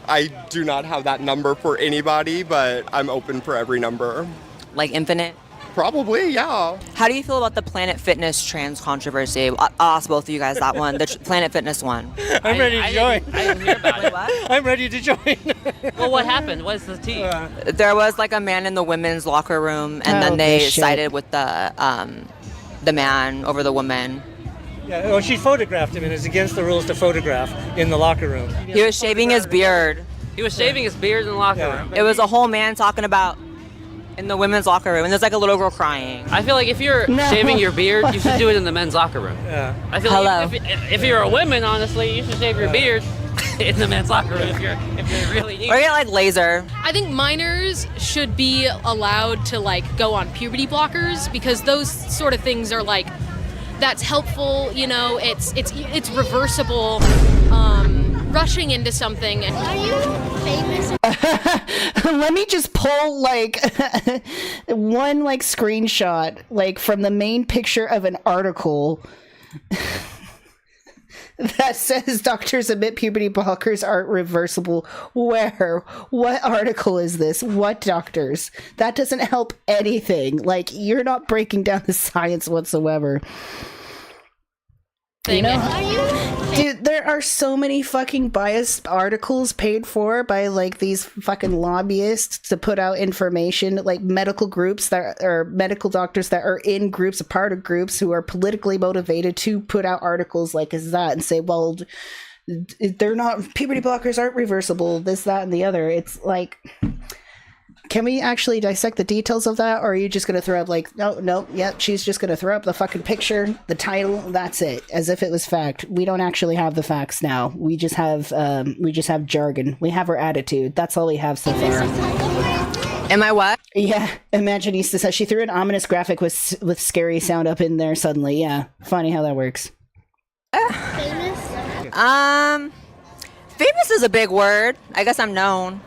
I do not have that number for anybody, but I'm open for every number. Like infinite? Probably, yeah. How do you feel about the Planet Fitness trans controversy? I'll ask both of you guys that one, the Planet Fitness one. I'm ready to join. I didn't hear about it. What? I'm ready to join. Well, what happened? What's the tea? There was like a man in the women's locker room, and then they sided with the man over the woman. Yeah, well, she photographed him, and it's against the rules to photograph in the locker room. He was shaving his beard. He was shaving his beard in the locker room. It was a whole man talking about in the women's locker room, and there's like a little girl crying. I feel like if you're shaving your beard, you should do it in the men's locker room. Yeah. I feel like if you're a woman, honestly, you should shave your beard in the men's locker room if you're really neat. Or get like laser. I think minors should be allowed to like go on puberty blockers, because those sort of things are like, that's helpful, you know, it's reversible. Rushing into something. Are you famous? Let me just pull like one like screenshot like from the main picture of an article that says doctors admit puberty blockers aren't reversible. Where? What article is this? What doctors? That doesn't help anything. Like, you're not breaking down the science whatsoever. You know, dude, there are so many fucking biased articles paid for by like these fucking lobbyists to put out information, like medical groups that are medical doctors that are in groups, a part of groups who are politically motivated to put out articles like is that and say, well, they're not, puberty blockers aren't reversible, this, that, and the other. It's like, can we actually dissect the details of that, or are you just going to throw up like, no, she's just going to throw up the fucking picture, the title, that's it, as if it was fact. We don't actually have the facts now. We just have jargon. We have our attitude. That's all we have so far. Am I what? Yeah, Imaginista says she threw an ominous graphic with scary sound up in there suddenly. Yeah, funny how that works. Famous? Famous is a big word. I guess I'm known.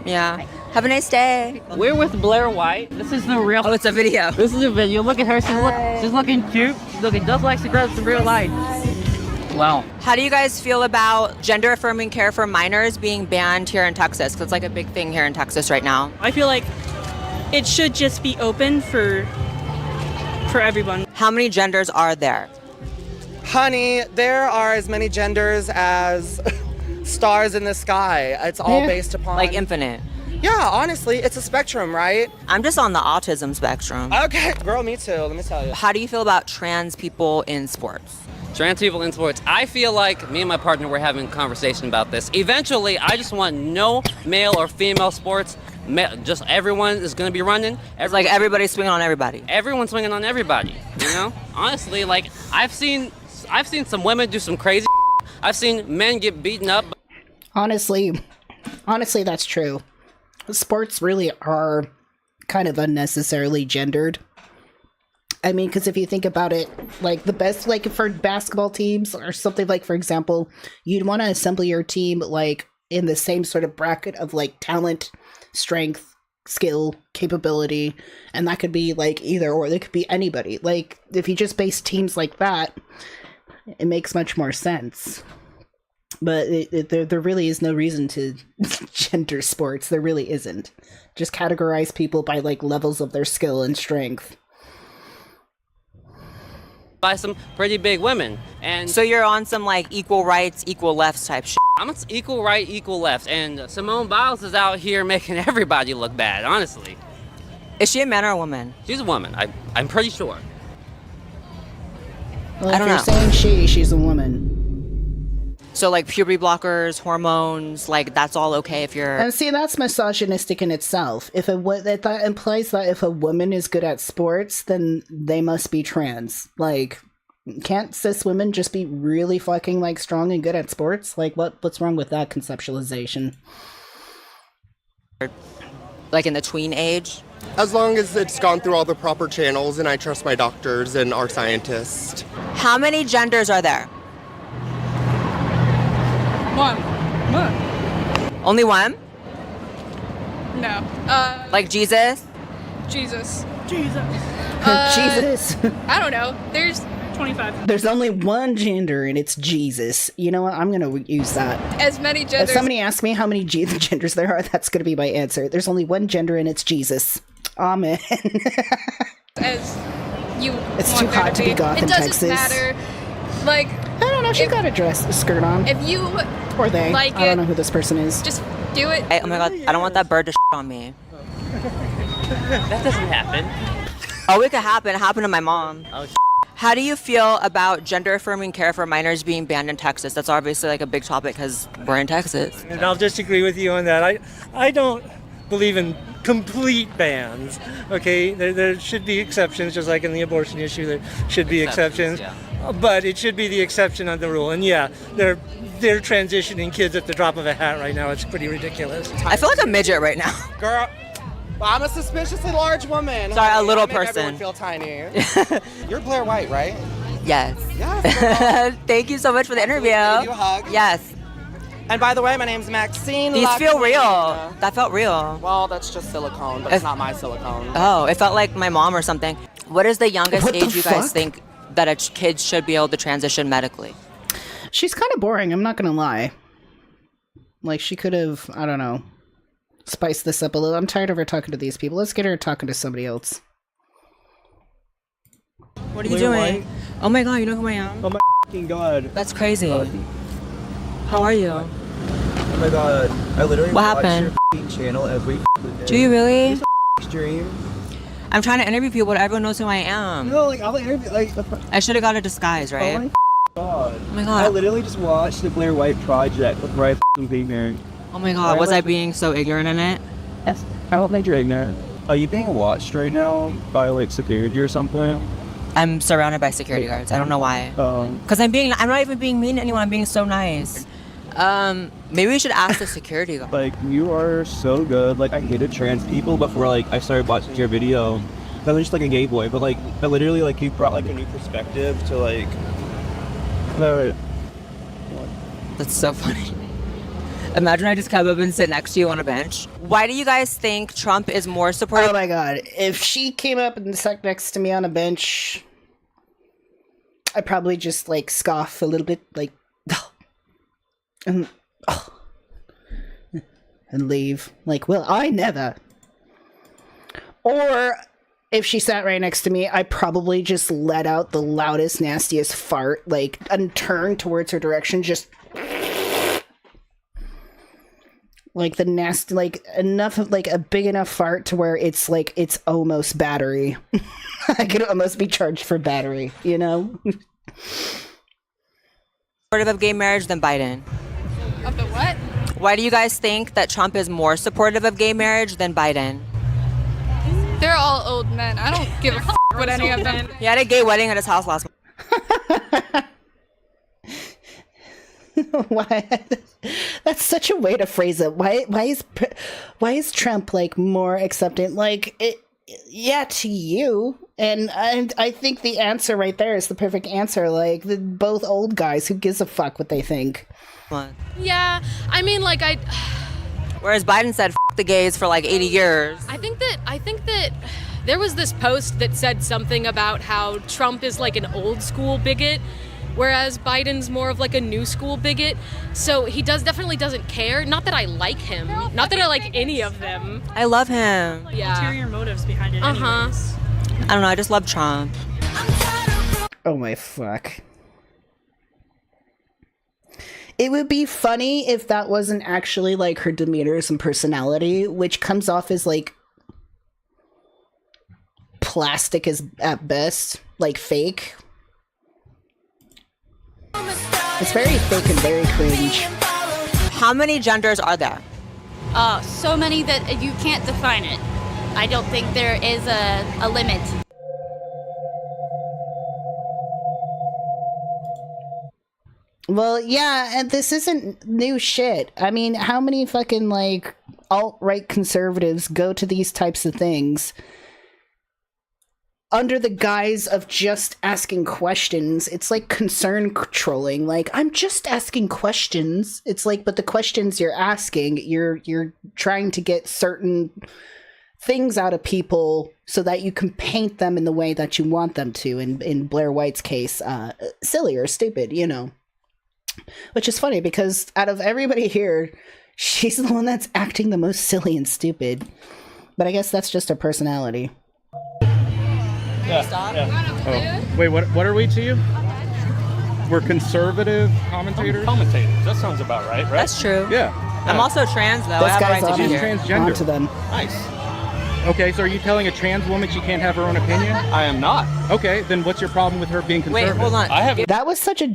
Yeah. Have a nice day. We're with Blair White. This is the real. Oh, it's a video. This is a video. Look at her. She's looking cute. She's looking just like she does in real life. Wow. How do you guys feel about gender affirming care for minors being banned here in Texas? Because it's like a big thing here in Texas right now. I feel like it should just be open for everyone. How many genders are there? Honey, there are as many genders as stars in the sky. It's all based upon... Like infinite. Yeah, honestly, it's a spectrum, right? I'm just on the autism spectrum. Okay, girl, me too, let me tell you. How do you feel about trans people in sports? Trans people in sports. I feel like me and my partner were having a conversation about this. Eventually, I just want no male or female sports. Just everyone is going to be running. It's like everybody's swinging on everybody. Everyone's swinging on everybody. You know, honestly, like I've seen some women do some crazy. I've seen men get beaten up. Honestly, that's true. Sports really are kind of unnecessarily gendered. I mean, because if you think about it, like the best, like for basketball teams or something, like for example, you'd want to assemble your team like in the same sort of bracket of like talent, strength, skill, capability, and that could be like either or. They could be anybody. Like if you just base teams like that, it makes much more sense. But there really is no reason to gender sports. There really isn't. Just categorize people by like levels of their skill and strength. By some pretty big women. And so you're on some like equal rights, equal lefts type shit. I'm equal right, equal left. And Simone Biles is out here making everybody look bad, honestly. Is she a man or a woman? She's a woman. I'm pretty sure. Well, if you're saying she's a woman. So like puberty blockers, hormones, like that's all okay if you're... And see, that's misogynistic in itself. If that implies that if a woman is good at sports, then they must be trans. Like, can't cis women just be really fucking like strong and good at sports? Like, what's wrong with that conceptualization? Like in the tween age? As long as it's gone through all the proper channels and I trust my doctors and our scientists. How many genders are there? One. Only one? No. Like Jesus? Jesus. Jesus. I don't know. There's 25. There's only one gender, and it's Jesus. You know what? I'm going to use that. As many genders. If somebody asks me how many genders there are, that's going to be my answer. There's only one gender, and it's Jesus. Amen. As you It's want too there hot to be goth it in doesn't Texas. matter. Like, I don't know. She got a skirt on. If you or they. like I don't know who this person is. Just do it. Hey, oh my god, I don't want that bird to on me. That doesn't happen. Oh, it could happen. It happened to my mom. Oh, How do you feel about gender-affirming care for minors being banned in Texas? That's obviously like a big topic because we're in Texas. And I'll disagree with you on that. I don't believe in complete bans. Okay, there should be exceptions, just like in the abortion issue, there should be exceptions. Yeah. But it should be the exception of the rule. And yeah, they're transitioning kids at the drop of a hat right now. It's pretty ridiculous. I feel like a midget right now. Girl, well, I'm a suspiciously large woman. Sorry, honey. a little I make person. Everyone feel tiny. You're Blair White, right? Yes. Yes. Thank you so much for the interview. Give you a hug. Yes. And by the way, my name's Maxine. These feel Lacombe. real. That felt real. Well, that's just silicone, but it's not my silicone. Oh, it felt like my mom or something. What is the youngest What the age you guys fuck? think that a kid should be able to transition medically? She's kind of boring. I'm not going to lie. Like, she could have, I don't know, spiced this up a little. I'm tired of her talking to these people. Let's get her talking to somebody else. What are you doing? Oh my god, you know who I am? Oh my fucking god. That's crazy. How are you? Oh my god. I literally What watch happened? your channel every day. Do you really? Stream. I'm trying to interview people, but everyone knows who I am. No, like I'll interview like. I should have got a disguise, right? Oh my god. Oh my god. I literally just watched the Blair White Project before I being there. Oh my god, was I being so ignorant in it? Yes. I don't think you're ignorant. Are you being watched right now by like security or something? I'm surrounded by security guards. I don't know why. Because I'm not even being mean to anyone. I'm being so nice. Maybe we should ask the security guard. Like you are so good. Like I hated trans people before like I started watching your video. I was just like a gay boy, but like I literally like you brought like a new perspective to like. No. That's so funny. Imagine I just come up and sit next to you on a bench. Why do you guys think Trump is more supportive? Oh my god. If she came up and sat next to me on a bench, I'd probably just like scoff a little bit, like, and leave. Like, well, I never. Or if she sat right next to me, I probably just let out the loudest, nastiest fart, like, and turn towards her direction, just like the nasty, like enough of like a big enough fart to where it's like it's almost battery. I could almost be charged for battery, you know? supportive of gay marriage than Biden? Of the what? Why do you guys think that Trump is more supportive of gay marriage than Biden? They're all old men. I don't give a what any of them. He had a gay wedding at his house last month. Why? That's such a way to phrase it. Why is Trump like more accepting? Like, yeah, to you. And I think the answer right there is the perfect answer. Like, both old guys. Who gives a fuck what they think? What? Yeah, I mean, like Whereas Biden said "F the gays" for like 80 years. I think that there was this post that said something about how Trump is like an old school bigot, whereas Biden's more of like a new school bigot. So he definitely doesn't care. Not that I like him. Not that I like any of them. I love him. Yeah. Ulterior motives behind it. Uh-huh. I don't know. I just love Trump. Oh my fuck. It would be funny if that wasn't actually like her demeanors and personality, which comes off as like plastic as at best, like fake. It's very fake and very cringe. How many genders are there? So many that you can't define it. I don't think there is a limit. Well, yeah, and this isn't new shit. I mean, how many fucking, like, alt-right conservatives go to these types of things under the guise of just asking questions? It's like concern trolling. Like, I'm just asking questions. It's like, but the questions you're asking, you're trying to get certain things out of people so that you can paint them in the way that you want them to. In Blair White's case, silly or stupid, you know. Which is funny because out of everybody here, she's the one that's acting the most silly and stupid. But I guess that's just her personality. Oh. Wait, what are we to you? We're conservative commentators? Commentators. That sounds about right? That's true. Yeah. I'm also trans, though. This I have a guy's right to on be She's here. transgender. Onto them. Nice. Okay, so are you telling a trans woman she can't have her own opinion? I am not. Okay, then what's your problem with her being conservative? Wait, hold on. I have. That was such a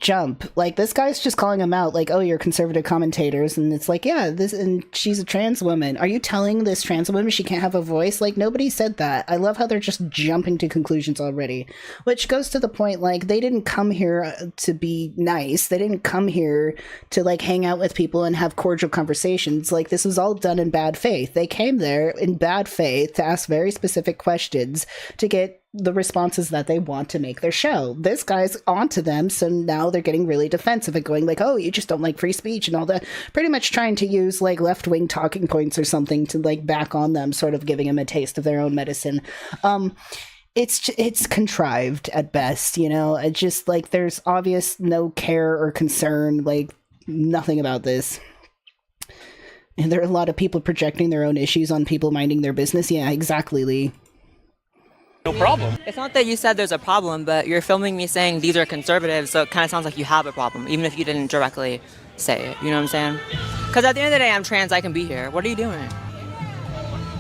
jump. Like, this guy's just calling him out, like, oh, you're conservative commentators. And it's like, yeah, and she's a trans woman. Are you telling this trans woman she can't have a voice? Like, nobody said that. I love how they're just jumping to conclusions already. Which goes to the point, like, they didn't come here to be nice. They didn't come here to, like, hang out with people and have cordial conversations. Like, this was all done in bad faith. They came there in bad faith to ask very specific questions to get the responses that they want to make their show. This guy's onto them, so now they're getting really defensive and going like, oh, you just don't like free speech and all that, pretty much trying to use like left-wing talking points or something to like back on them, sort of giving them a taste of their own medicine. It's contrived at best, you know. It's just like there's obvious no care or concern, like nothing about this. And there are a lot of people projecting their own issues on people minding their business. Yeah, exactly, Lee. No problem. It's not that you said there's a problem, but you're filming me saying these are conservatives, so it kind of sounds like you have a problem, even if you didn't directly say it. You know what I'm saying? Because at the end of the day, I'm trans, I can be here. What are you doing?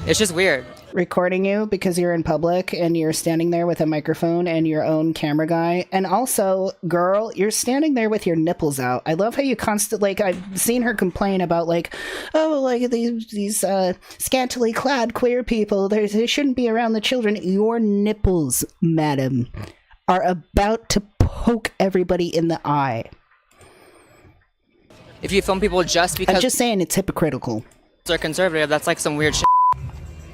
It's just weird. Recording you because you're in public and you're standing there with a microphone and your own camera guy. And also, girl, you're standing there with your nipples out. I love how you constantly, like, I've seen her complain about, like, oh, like, these scantily clad queer people, they shouldn't be around the children. Your nipples, madam, are about to poke everybody in the eye. If you film people just because I'm just saying it's hypocritical. they're conservative, that's like some weird shit.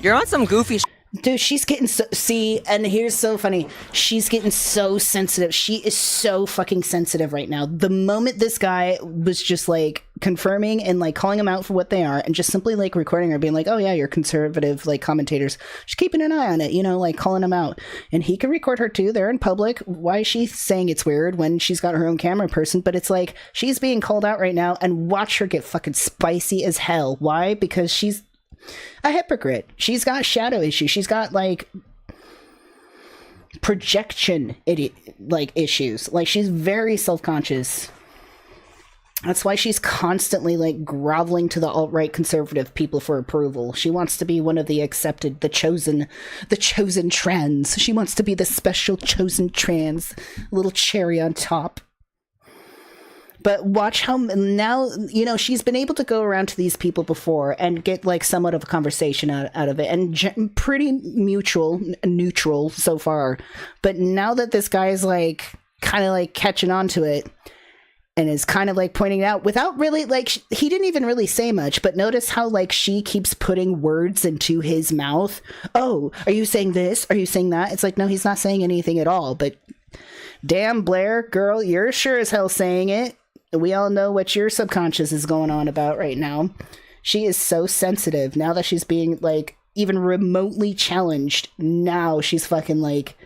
You're on some goofy shit. Dude, she's getting so... See, and here's so funny. She's getting so sensitive. She is so fucking sensitive right now. The moment this guy was just, like, confirming and, like, calling them out for what they are and just simply, like, recording her being like, oh, yeah, you're conservative, like, commentators. She's keeping an eye on it, you know, like, calling them out. And he can record her, too. They're in public. Why is she saying it's weird when she's got her own camera person? But it's like, she's being called out right now, and watch her get fucking spicy as hell. Why? Because she's a hypocrite. She's got shadow issues. She's got like projection issues. Like she's very self-conscious. That's why she's constantly like groveling to the alt-right conservative people for approval. She wants to be one of the accepted, the chosen trans. She wants to be the special chosen trans, little cherry on top. But watch how now, you know, she's been able to go around to these people before and get like somewhat of a conversation out of it, and pretty neutral so far. But now that this guy's like kind of like catching on to it and is kind of like pointing it out without really like, he didn't even really say much, but notice how like she keeps putting words into his mouth. Oh, are you saying this? Are you saying that? It's like, no, he's not saying anything at all. But damn, Blair, girl, you're sure as hell saying it. We all know what your subconscious is going on about right now. She is so sensitive now that she's being like even remotely challenged. Now she's fucking like,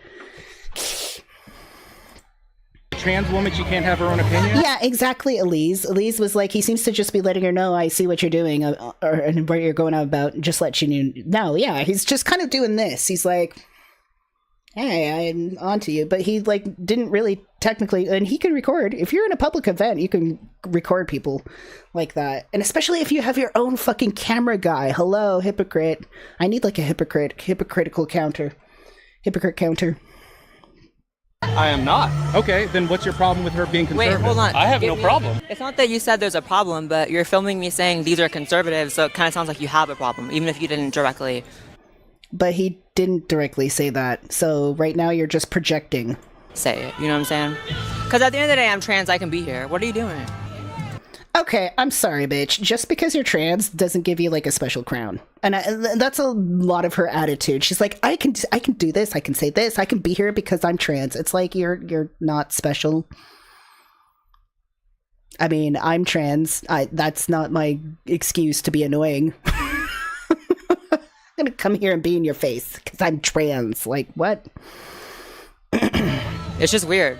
trans woman, she can't have her own opinion? yeah, exactly. Elise was like, he seems to just be letting her know, I see what you're doing, and what you're going on about, just let you know. Yeah, he's just kind of doing this. He's like, hey, I'm onto you. But he like didn't really technically, and he can record. If you're in a public event, you can record people like that. And especially if you have your own fucking camera guy. Hello, hypocrite. I need like a hypocritical counter. Hypocrite counter. I am not. Okay, then what's your problem with her being conservative? Wait, hold on. I have no problem. It's not that you said there's a problem, but you're filming me saying these are conservatives, so it kind of sounds like you have a problem, even if you didn't directly. But he didn't directly say that. So right now you're just projecting. Say it, you know what I'm saying? Because at the end of the day, I'm trans, I can be here. What are you doing? Okay, I'm sorry, bitch. Just because you're trans doesn't give you like a special crown, and that's a lot of her attitude. She's like, I can do this, I can say this, I can be here because I'm trans. It's like you're not special. I mean, I'm trans. That's not my excuse to be annoying. I'm gonna come here and be in your face because I'm trans. Like what? It's just weird.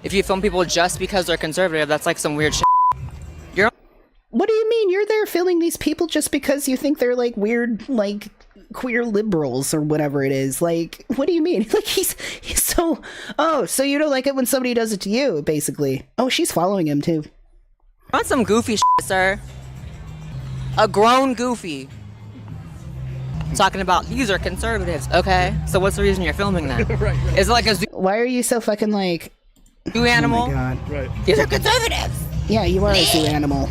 If you film people just because they're conservative, that's like some weird shit. What do you mean? You're there filming these people just because you think they're like weird, like queer liberals or whatever it is. Like, what do you mean? Like he's so, oh, so you don't like it when somebody does it to you, basically. Oh, she's following him too. Not some goofy shit, sir. A grown goofy. Talking about these are conservatives. Okay, so what's the reason you're filming that? Right. Is it like a zoo Why are you so fucking like animal? Oh my god. Right. These are conservatives. Yeah, you are a zoo animal.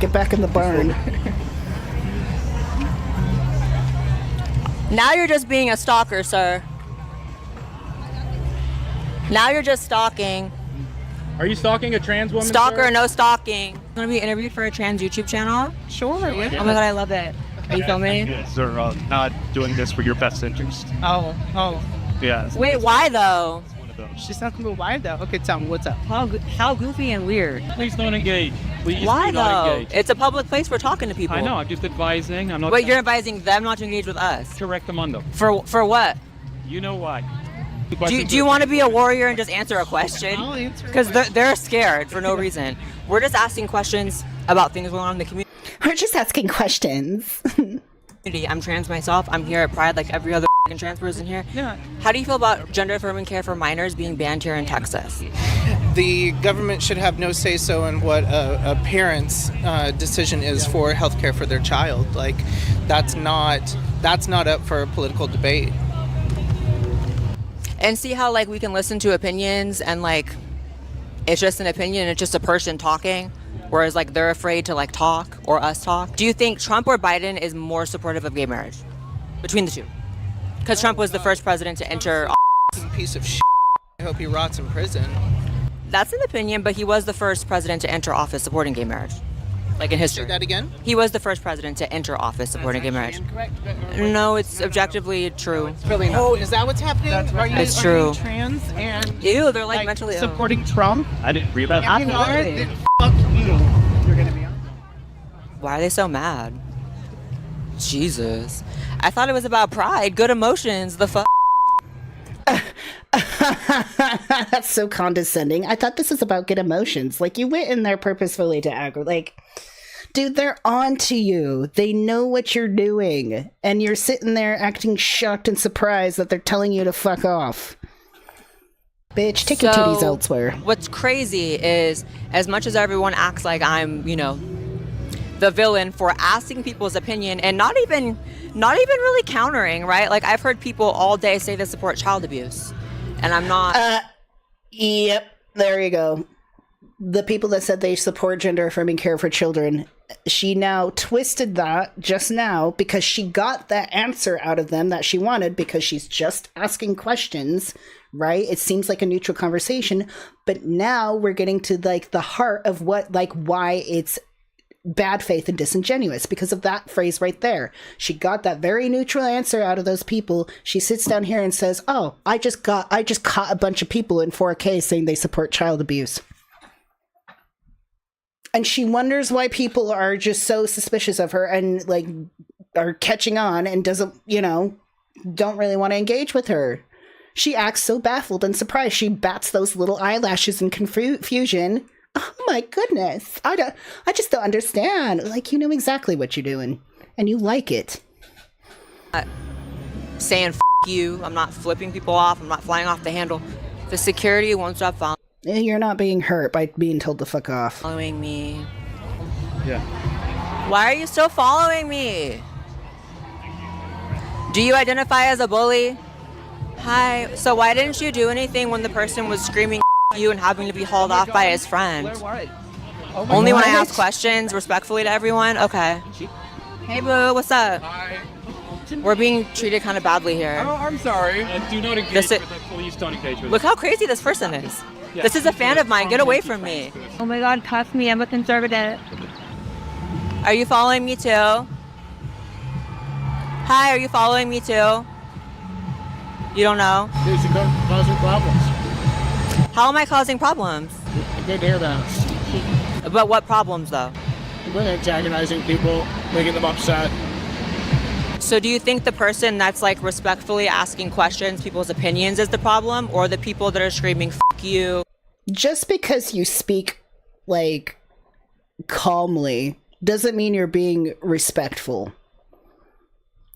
Get back in the barn. Now you're just being a stalker, sir. Now you're just stalking. Are you stalking a trans woman? Stalker, sir? no stalking. Want to be interviewed for a trans YouTube channel? Sure. Yeah. Oh my god, I love it. Are you filming? Yes, they're not doing this for your best interest. Oh. Yeah. Wait, why though? She's not gonna be why though. Okay, tell me what's up. How goofy and weird. Please don't engage. Please Why do not though? engage. It's a public place. We're talking to people. I know. I'm just advising. I'm not. Wait, you're advising them not to engage with us? Correct them on them. For what? You know why. Do you want to be a warrior and just answer a question? I'll answer. Because they're scared for no reason. We're just asking questions about things going on in the community. We're just asking questions. I'm trans myself. I'm here at Pride like every other trans person here. Yeah. How do you feel about gender affirming care for minors being banned here in Texas? The government should have no say-so in what a parent's decision is for healthcare for their child. Like, that's not up for a political debate. And see how like we can listen to opinions and like it's just an opinion, it's just a person talking, whereas like they're afraid to like talk or us talk. Do you think Trump or Biden is more supportive of gay marriage between the two? Because Trump was the first president to enter. Piece of shit. I hope he rots in prison. That's an opinion, but he was the first president to enter office supporting gay marriage, like in history. Say that again? He was the first president to enter office supporting gay marriage. No, it's objectively true. It's really not. Oh, is that what's happening? It's true. Are you trans and Ew, they're like mentally ill. supporting Trump? I didn't read that. If you are, then fuck you. You're gonna be on. Why are they so mad? Jesus. I thought it was about pride, good emotions, the fuck. That's so condescending. I thought this was about good emotions. Like, you went in there purposefully to aggro. Like, dude, they're on to you. They know what you're doing. And you're sitting there acting shocked and surprised that they're telling you to fuck off. Bitch, take your titties elsewhere. What's crazy is, as much as everyone acts like I'm, the villain for asking people's opinion and not even really countering, right? Like, I've heard people all day say they support child abuse. And I'm not. Yep. There you go. the people that said they support gender affirming care for children, she now twisted that just now because she got that answer out of them that she wanted because she's just asking questions, right? It seems like a neutral conversation, but now we're getting to like the heart of what, like, why it's bad faith and disingenuous because of that phrase right there. She got that very neutral answer out of those people. She sits down here and says, oh, I just caught a bunch of people in 4K saying they support child abuse. And she wonders why people are just so suspicious of her and like are catching on and doesn't, don't really want to engage with her. She acts so baffled and surprised. She bats those little eyelashes in confusion. Oh my goodness. I just don't understand. Like, you know exactly what you're doing and you like it. Saying F you. I'm not flipping people off. I'm not flying off the handle. The security won't stop You're not being hurt by being told to fuck off. following me. Yeah. Why are you still following me? Do you identify as a bully? Hi. So why didn't you do anything when the person was screaming you and having to be hauled off by his friend? Only when I ask questions respectfully to everyone? Okay. Hey boo, what's up? Hi. We're being treated kind of badly here. Oh, I'm sorry. Do not engage with the police. Don't engage with Look how crazy this person is. Yeah. This is a fan of mine. Get away from me. Oh my God, cuff me. I'm a conservative. Are you following me too? Hi, are you following me too? You don't know? These are causing problems. How am I causing problems? I did hear that. But what problems though? We're antagonizing people, making them upset. So do you think the person that's like respectfully asking questions, people's opinions is the problem, or the people that are screaming F you? Just because you speak like calmly doesn't mean you're being respectful.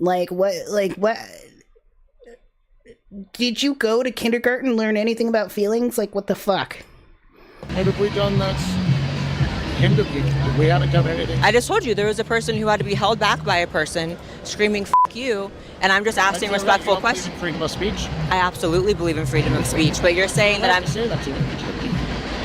Like what did you go to kindergarten, learn anything about feelings? Like what the fuck? What have we done that's hindered you? We haven't done anything. I just told you there was a person who had to be held back by a person screaming F you, and I'm just asking respectful questions. Freedom of speech? I absolutely believe in freedom of speech, but you're saying that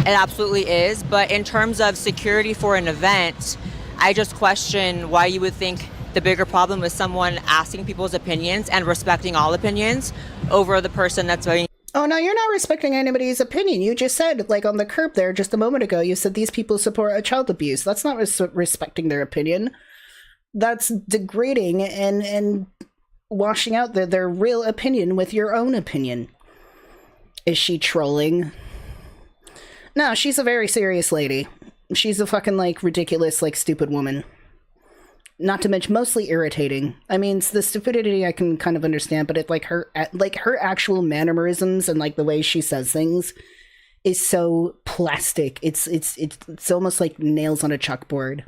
it absolutely is, but in terms of security for an event, I just question why you would think the bigger problem is someone asking people's opinions and respecting all opinions over the person that's being... Oh, no, you're not respecting anybody's opinion. You just said, like on the curb there just a moment ago, you said these people support a child abuse. That's not respecting their opinion. That's degrading and washing out their real opinion with your own opinion. Is she trolling? No, she's a very serious lady. She's a fucking, like, ridiculous, like, stupid woman. Not to mention mostly irritating. I mean, the stupidity I can kind of understand, but it's like her actual mannerisms and like the way she says things is so plastic. It's almost like nails on a chalkboard.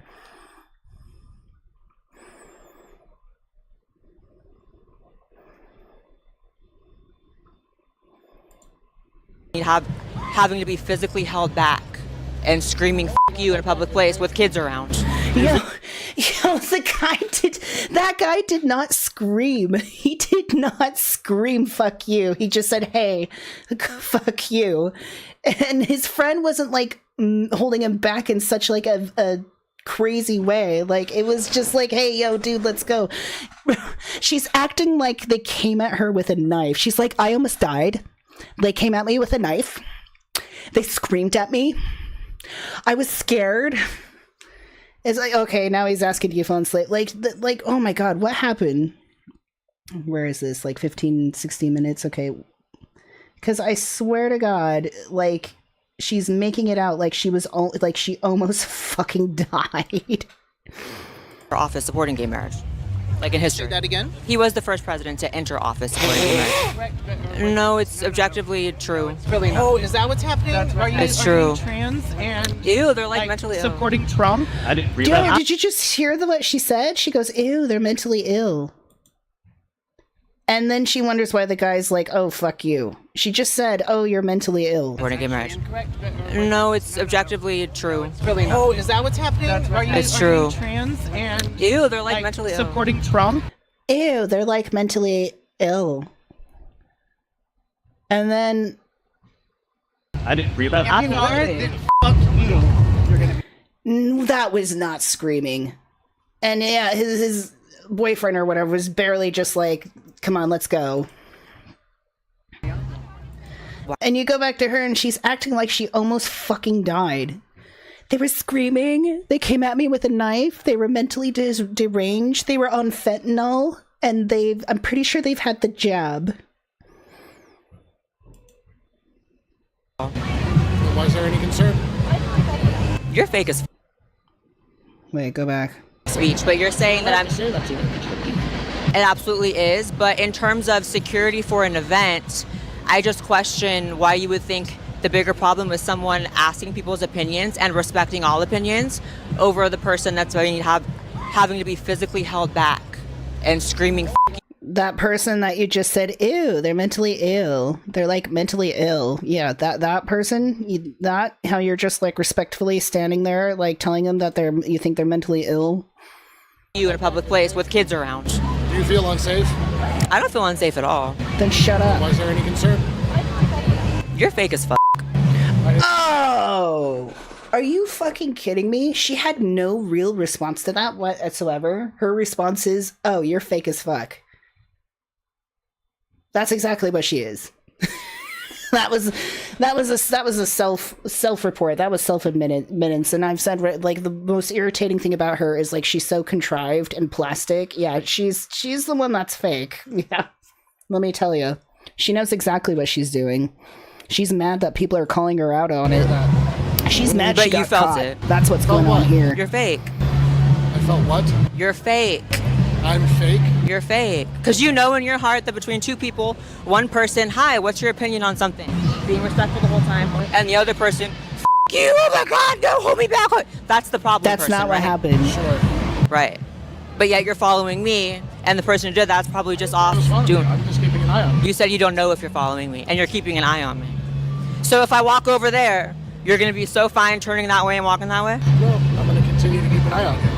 Having to be physically held back and screaming F you in a public place with kids around. That guy did not scream. He did not scream fuck you. He just said, hey, fuck you. And his friend wasn't like holding him back in such like a crazy way. Like it was just like, hey, yo, dude, let's go. She's acting like they came at her with a knife. She's like, I almost died. They came at me with a knife. They screamed at me. I was scared. It's like, okay, now he's asking you phone slate. Like, oh my God, what happened? Where is this? Like 15, 16 minutes? Okay. Because I swear to God, like, she's making it out like she almost fucking died. Office supporting gay marriage. Like in history. Say that again? He was the first president to enter office supporting gay marriage. No, it's objectively true. It's really not. Oh, is that what's happening? It's true. Are you trans and Ew, they're like mentally ill. supporting Trump? I didn't read that. Did you just hear what she said? She goes, ew, they're mentally ill. And then she wonders why the guy's like, oh, fuck you. She just said, oh, you're mentally ill. Supporting gay marriage. No, it's objectively true. It's really not. Oh, is that what's happening? It's true. Are you trans and Ew, they're like mentally ill. supporting Trump? Ew, they're like mentally ill. And then I didn't read that. Fuck That was not screaming. And yeah, his boyfriend or whatever was barely just like, come on, let's go. And you go back to her and she's acting like she almost fucking died. They were screaming. They came at me with a knife. They were mentally deranged. They were on fentanyl. And I'm pretty sure they've had the jab. Why is there any concern? You're fake as Wait, go back. speech, but you're saying that I'm sure that's you. It absolutely is, but in terms of security for an event, I just question why you would think the bigger problem is someone asking people's opinions and respecting all opinions over the person that's going to having to be physically held back and screaming. That person that you just said, ew, they're mentally ill. They're like mentally ill. Yeah, that person, how you're just like respectfully standing there, like telling them that you think they're mentally ill. You in a public place with kids around. Do you feel unsafe? I don't feel unsafe at all. Then shut up. Why is there any concern? You're fake as fuck. Oh! Are you fucking kidding me? She had no real response to that whatsoever. Her response is, oh, you're fake as fuck. That's exactly what she is. that was a self-report. That was self-admittance. And I've said, like, the most irritating thing about her is, like, she's so contrived and plastic. Yeah, she's the one that's fake. Yeah. Let me tell you. She knows exactly what she's doing. She's mad that people are calling her out on it. She's mad she got caught. It. That's what's going on here. You're fake. I felt what? You're fake. I'm fake? You're fake. Because you know in your heart that between two people, one person, hi, what's your opinion on something? Being respectful the whole time. And the other person, F you, oh my God, no, hold me back. That's the problem. That's not what happened. Sure. Right. But yet you're following me, and the person who did that's probably just off doing. I'm just keeping an eye on you. You said you don't know if you're following me, and you're keeping an eye on me. So if I walk over there, you're going to be so fine turning that way and walking that way? Well, I'm going to continue to keep an eye on you.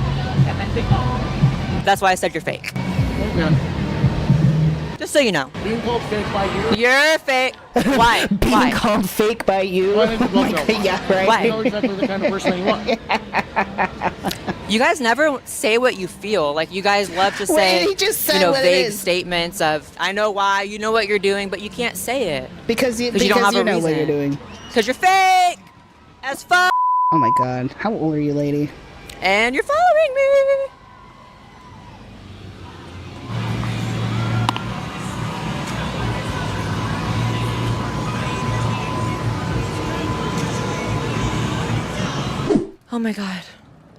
That's why I said you're fake. Yeah. Just so you know. Being called fake by you? You're fake. Why? Being called fake by you? Yeah, right. Why? You know exactly the kind of person that you want. You guys never say what you feel. Like, you guys love to say, he just said vague statements of, I know why, you know what you're doing, but you can't say it. Because you don't have a know reason. what you're doing. Because you're fake as fuck. Oh my God. How old are you, lady? And you're following me. Oh my God.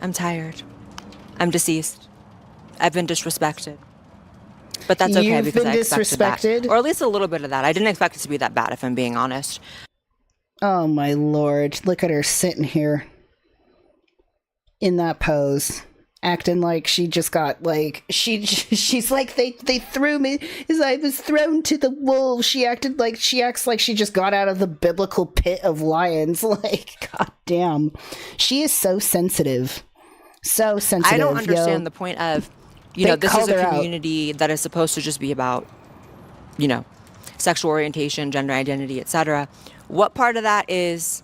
I'm tired. I'm deceased. I've been disrespected. But that's okay because I expected that. Or at least a little bit of that. I didn't expect it to be that bad, if I'm being honest. Oh my Lord. Look at her sitting here. In that pose. Acting like she just got, like, she's like, they threw me as I was thrown to the wolves. She acts like she just got out of the biblical pit of lions. Like, God damn. She is so sensitive. So sensitive. I don't understand the point of, this is a community that is supposed to just be about, sexual orientation, gender identity, etc. What part of that is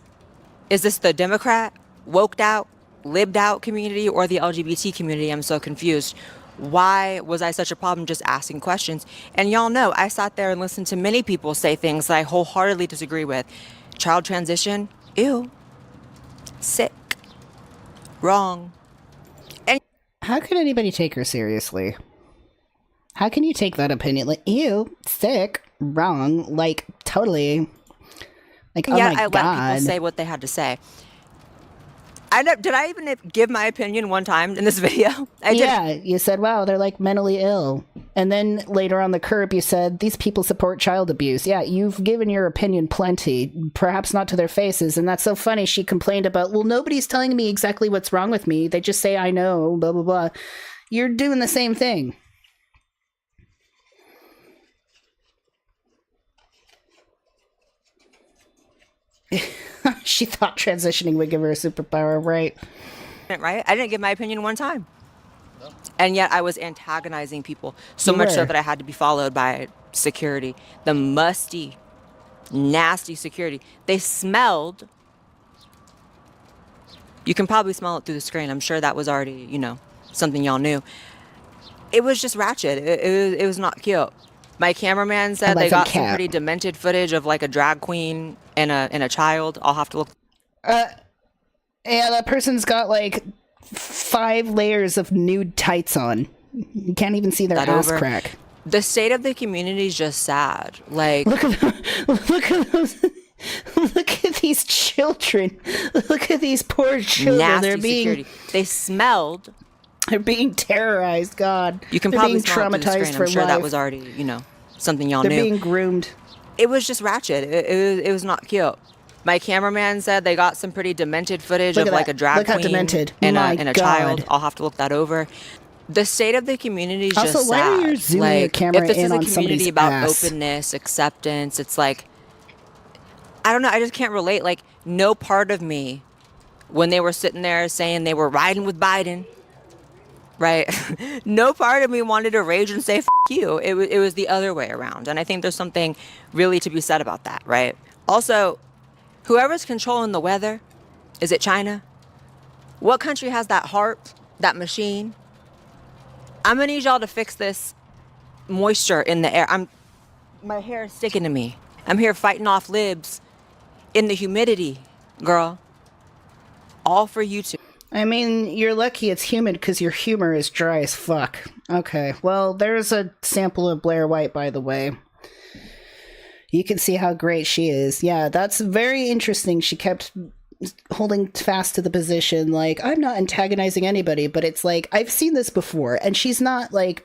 this the Democrat, woked out, lived out community, or the LGBT community? I'm so confused. Why was I such a problem just asking questions? And y'all know, I sat there and listened to many people say things that I wholeheartedly disagree with. Child transition, ew. Sick. Wrong. And how can anybody take her seriously? How can you take that opinion? Like, ew, sick, wrong, like, totally. Like, oh my God. I let people say what they had to say. Did I even give my opinion one time in this video? Yeah, you said, wow, they're like mentally ill. And then later on the curb, you said, these people support child abuse. Yeah, you've given your opinion plenty, perhaps not to their faces. And that's so funny. She complained about, well, nobody's telling me exactly what's wrong with me. They just say, I know, blah, blah, blah. You're doing the same thing. She thought transitioning would give her a superpower, right? Right? I didn't give my opinion one time. No. And yet I was antagonizing people so much so that I had to be followed by security. The musty, nasty security. They smelled You can probably smell it through the screen. I'm sure that was already, something y'all knew. It was just ratchet. It was not cute. My cameraman said they got some pretty demented footage of like a drag queen and a child. I'll have to look. Yeah, that person's got like 5 layers of nude tights on. You can't even see their ass crack. The state of the community is just sad. Like, look at those. Look at these children. Look at these poor children. Nasty They smelled. They're being terrorized. God, you can they're probably being smell it through the traumatized screen. for I'm sure life. that was already, something y'all knew. They're being groomed. It was just ratchet. It was not cute. My cameraman said they got some pretty demented footage of like a drag queen and a child. I'll have to look that over. The state of the community is just sad. Why are you zooming your camera if this in is on a community somebody's about ass? openness, acceptance, it's like, I don't know. I just can't relate. Like, no part of me, when they were sitting there saying they were riding with Biden, right? No part of me wanted to rage and say, F you. It was the other way around. And I think there's something really to be said about that, right? Also, whoever's controlling the weather, is it China? What country has that heart, that machine? I'm gonna need y'all to fix this moisture in the air. My hair is sticking to me. I'm here fighting off libs in the humidity, girl. All for you two. I mean, you're lucky it's humid because your humor is dry as fuck. Okay, well, there's a sample of Blair White, by the way. You can see how great she is. Yeah, that's very interesting. She kept holding fast to the position, like, I'm not antagonizing anybody, but it's like, I've seen this before, and she's not, like,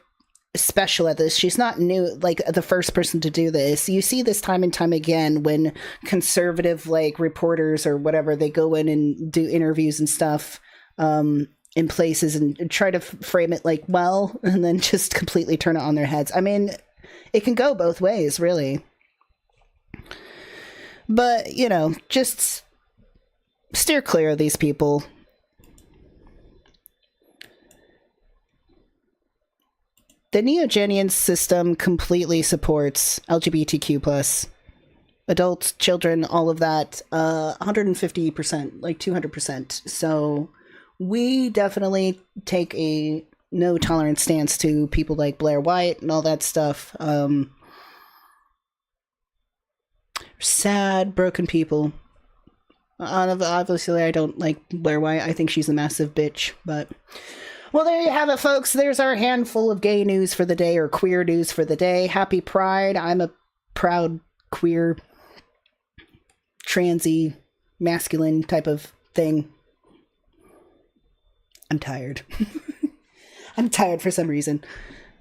special at this. She's not new, like, the first person to do this. You see this time and time again when conservative, like, reporters or whatever, they go in and do interviews and stuff in places and try to frame it like, well, and then just completely turn it on their heads. I mean, it can go both ways, really. But, just steer clear of these people. The Neogenian system completely supports LGBTQ+. Adults, children, all of that, 150%, like 200%. So we definitely take a no tolerance stance to people like Blair White and all that stuff. Sad, broken people. Obviously, I don't like Blair White. I think she's a massive bitch, but... Well, there you have it, folks. There's our handful of gay news for the day, or queer news for the day. Happy Pride. I'm a proud, queer, transy, masculine type of thing. I'm tired. I'm tired for some reason.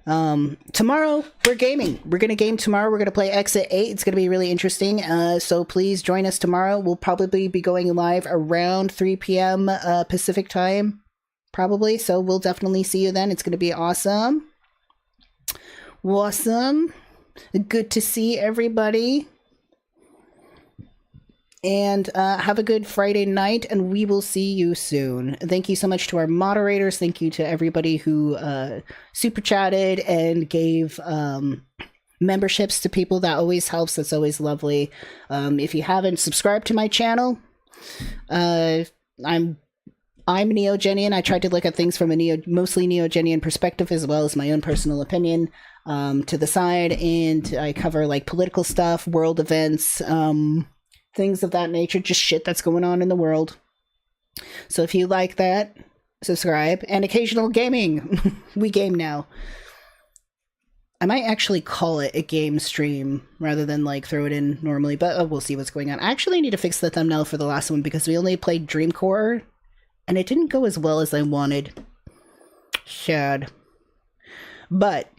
Tomorrow, we're gaming. We're going to game tomorrow. We're going to play Exit 8. It's going to be really interesting. So please join us tomorrow. We'll probably be going live around 3 p.m. Pacific time. Probably. So we'll definitely see you then. It's going to be awesome. Awesome. Good to see everybody. And have a good Friday night, and we will see you soon. Thank you so much to our moderators. Thank you to everybody who super chatted and gave memberships to people. That always helps. That's always lovely. If you haven't subscribed to my channel, I'm Neogenian. I tried to look at things from a mostly Neogenian perspective, as well as my own personal opinion to the side, and I cover like political stuff, world events, things of that nature, just shit that's going on in the world. So if you like that, subscribe. And occasional gaming. We game now. I might actually call it a game stream rather than like throw it in normally, but we'll see what's going on. I actually need to fix the thumbnail for the last one because we only played Dreamcore and it didn't go as well as I wanted. Sad. But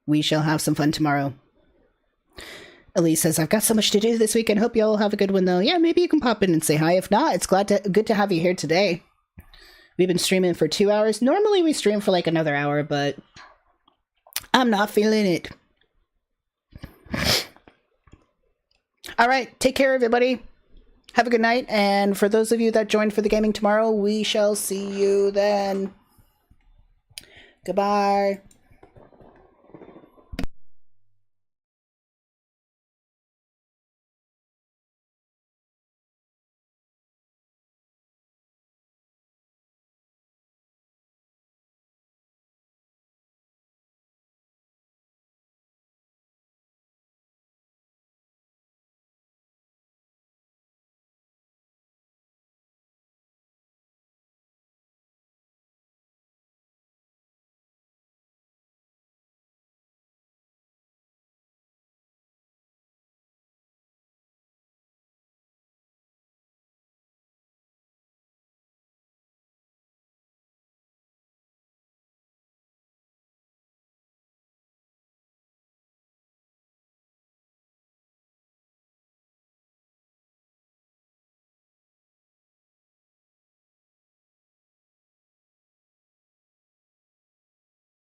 we shall have some fun tomorrow. Elise says, I've got so much to do this weekend. Hope you all have a good one, though. Yeah, maybe you can pop in and say hi. If not, it's good to have you here today. We've been streaming for 2 hours. Normally we stream for like another hour, but I'm not feeling it. All right, take care, everybody. Have a good night. And for those of you that joined for the gaming tomorrow, we shall see you then. Goodbye.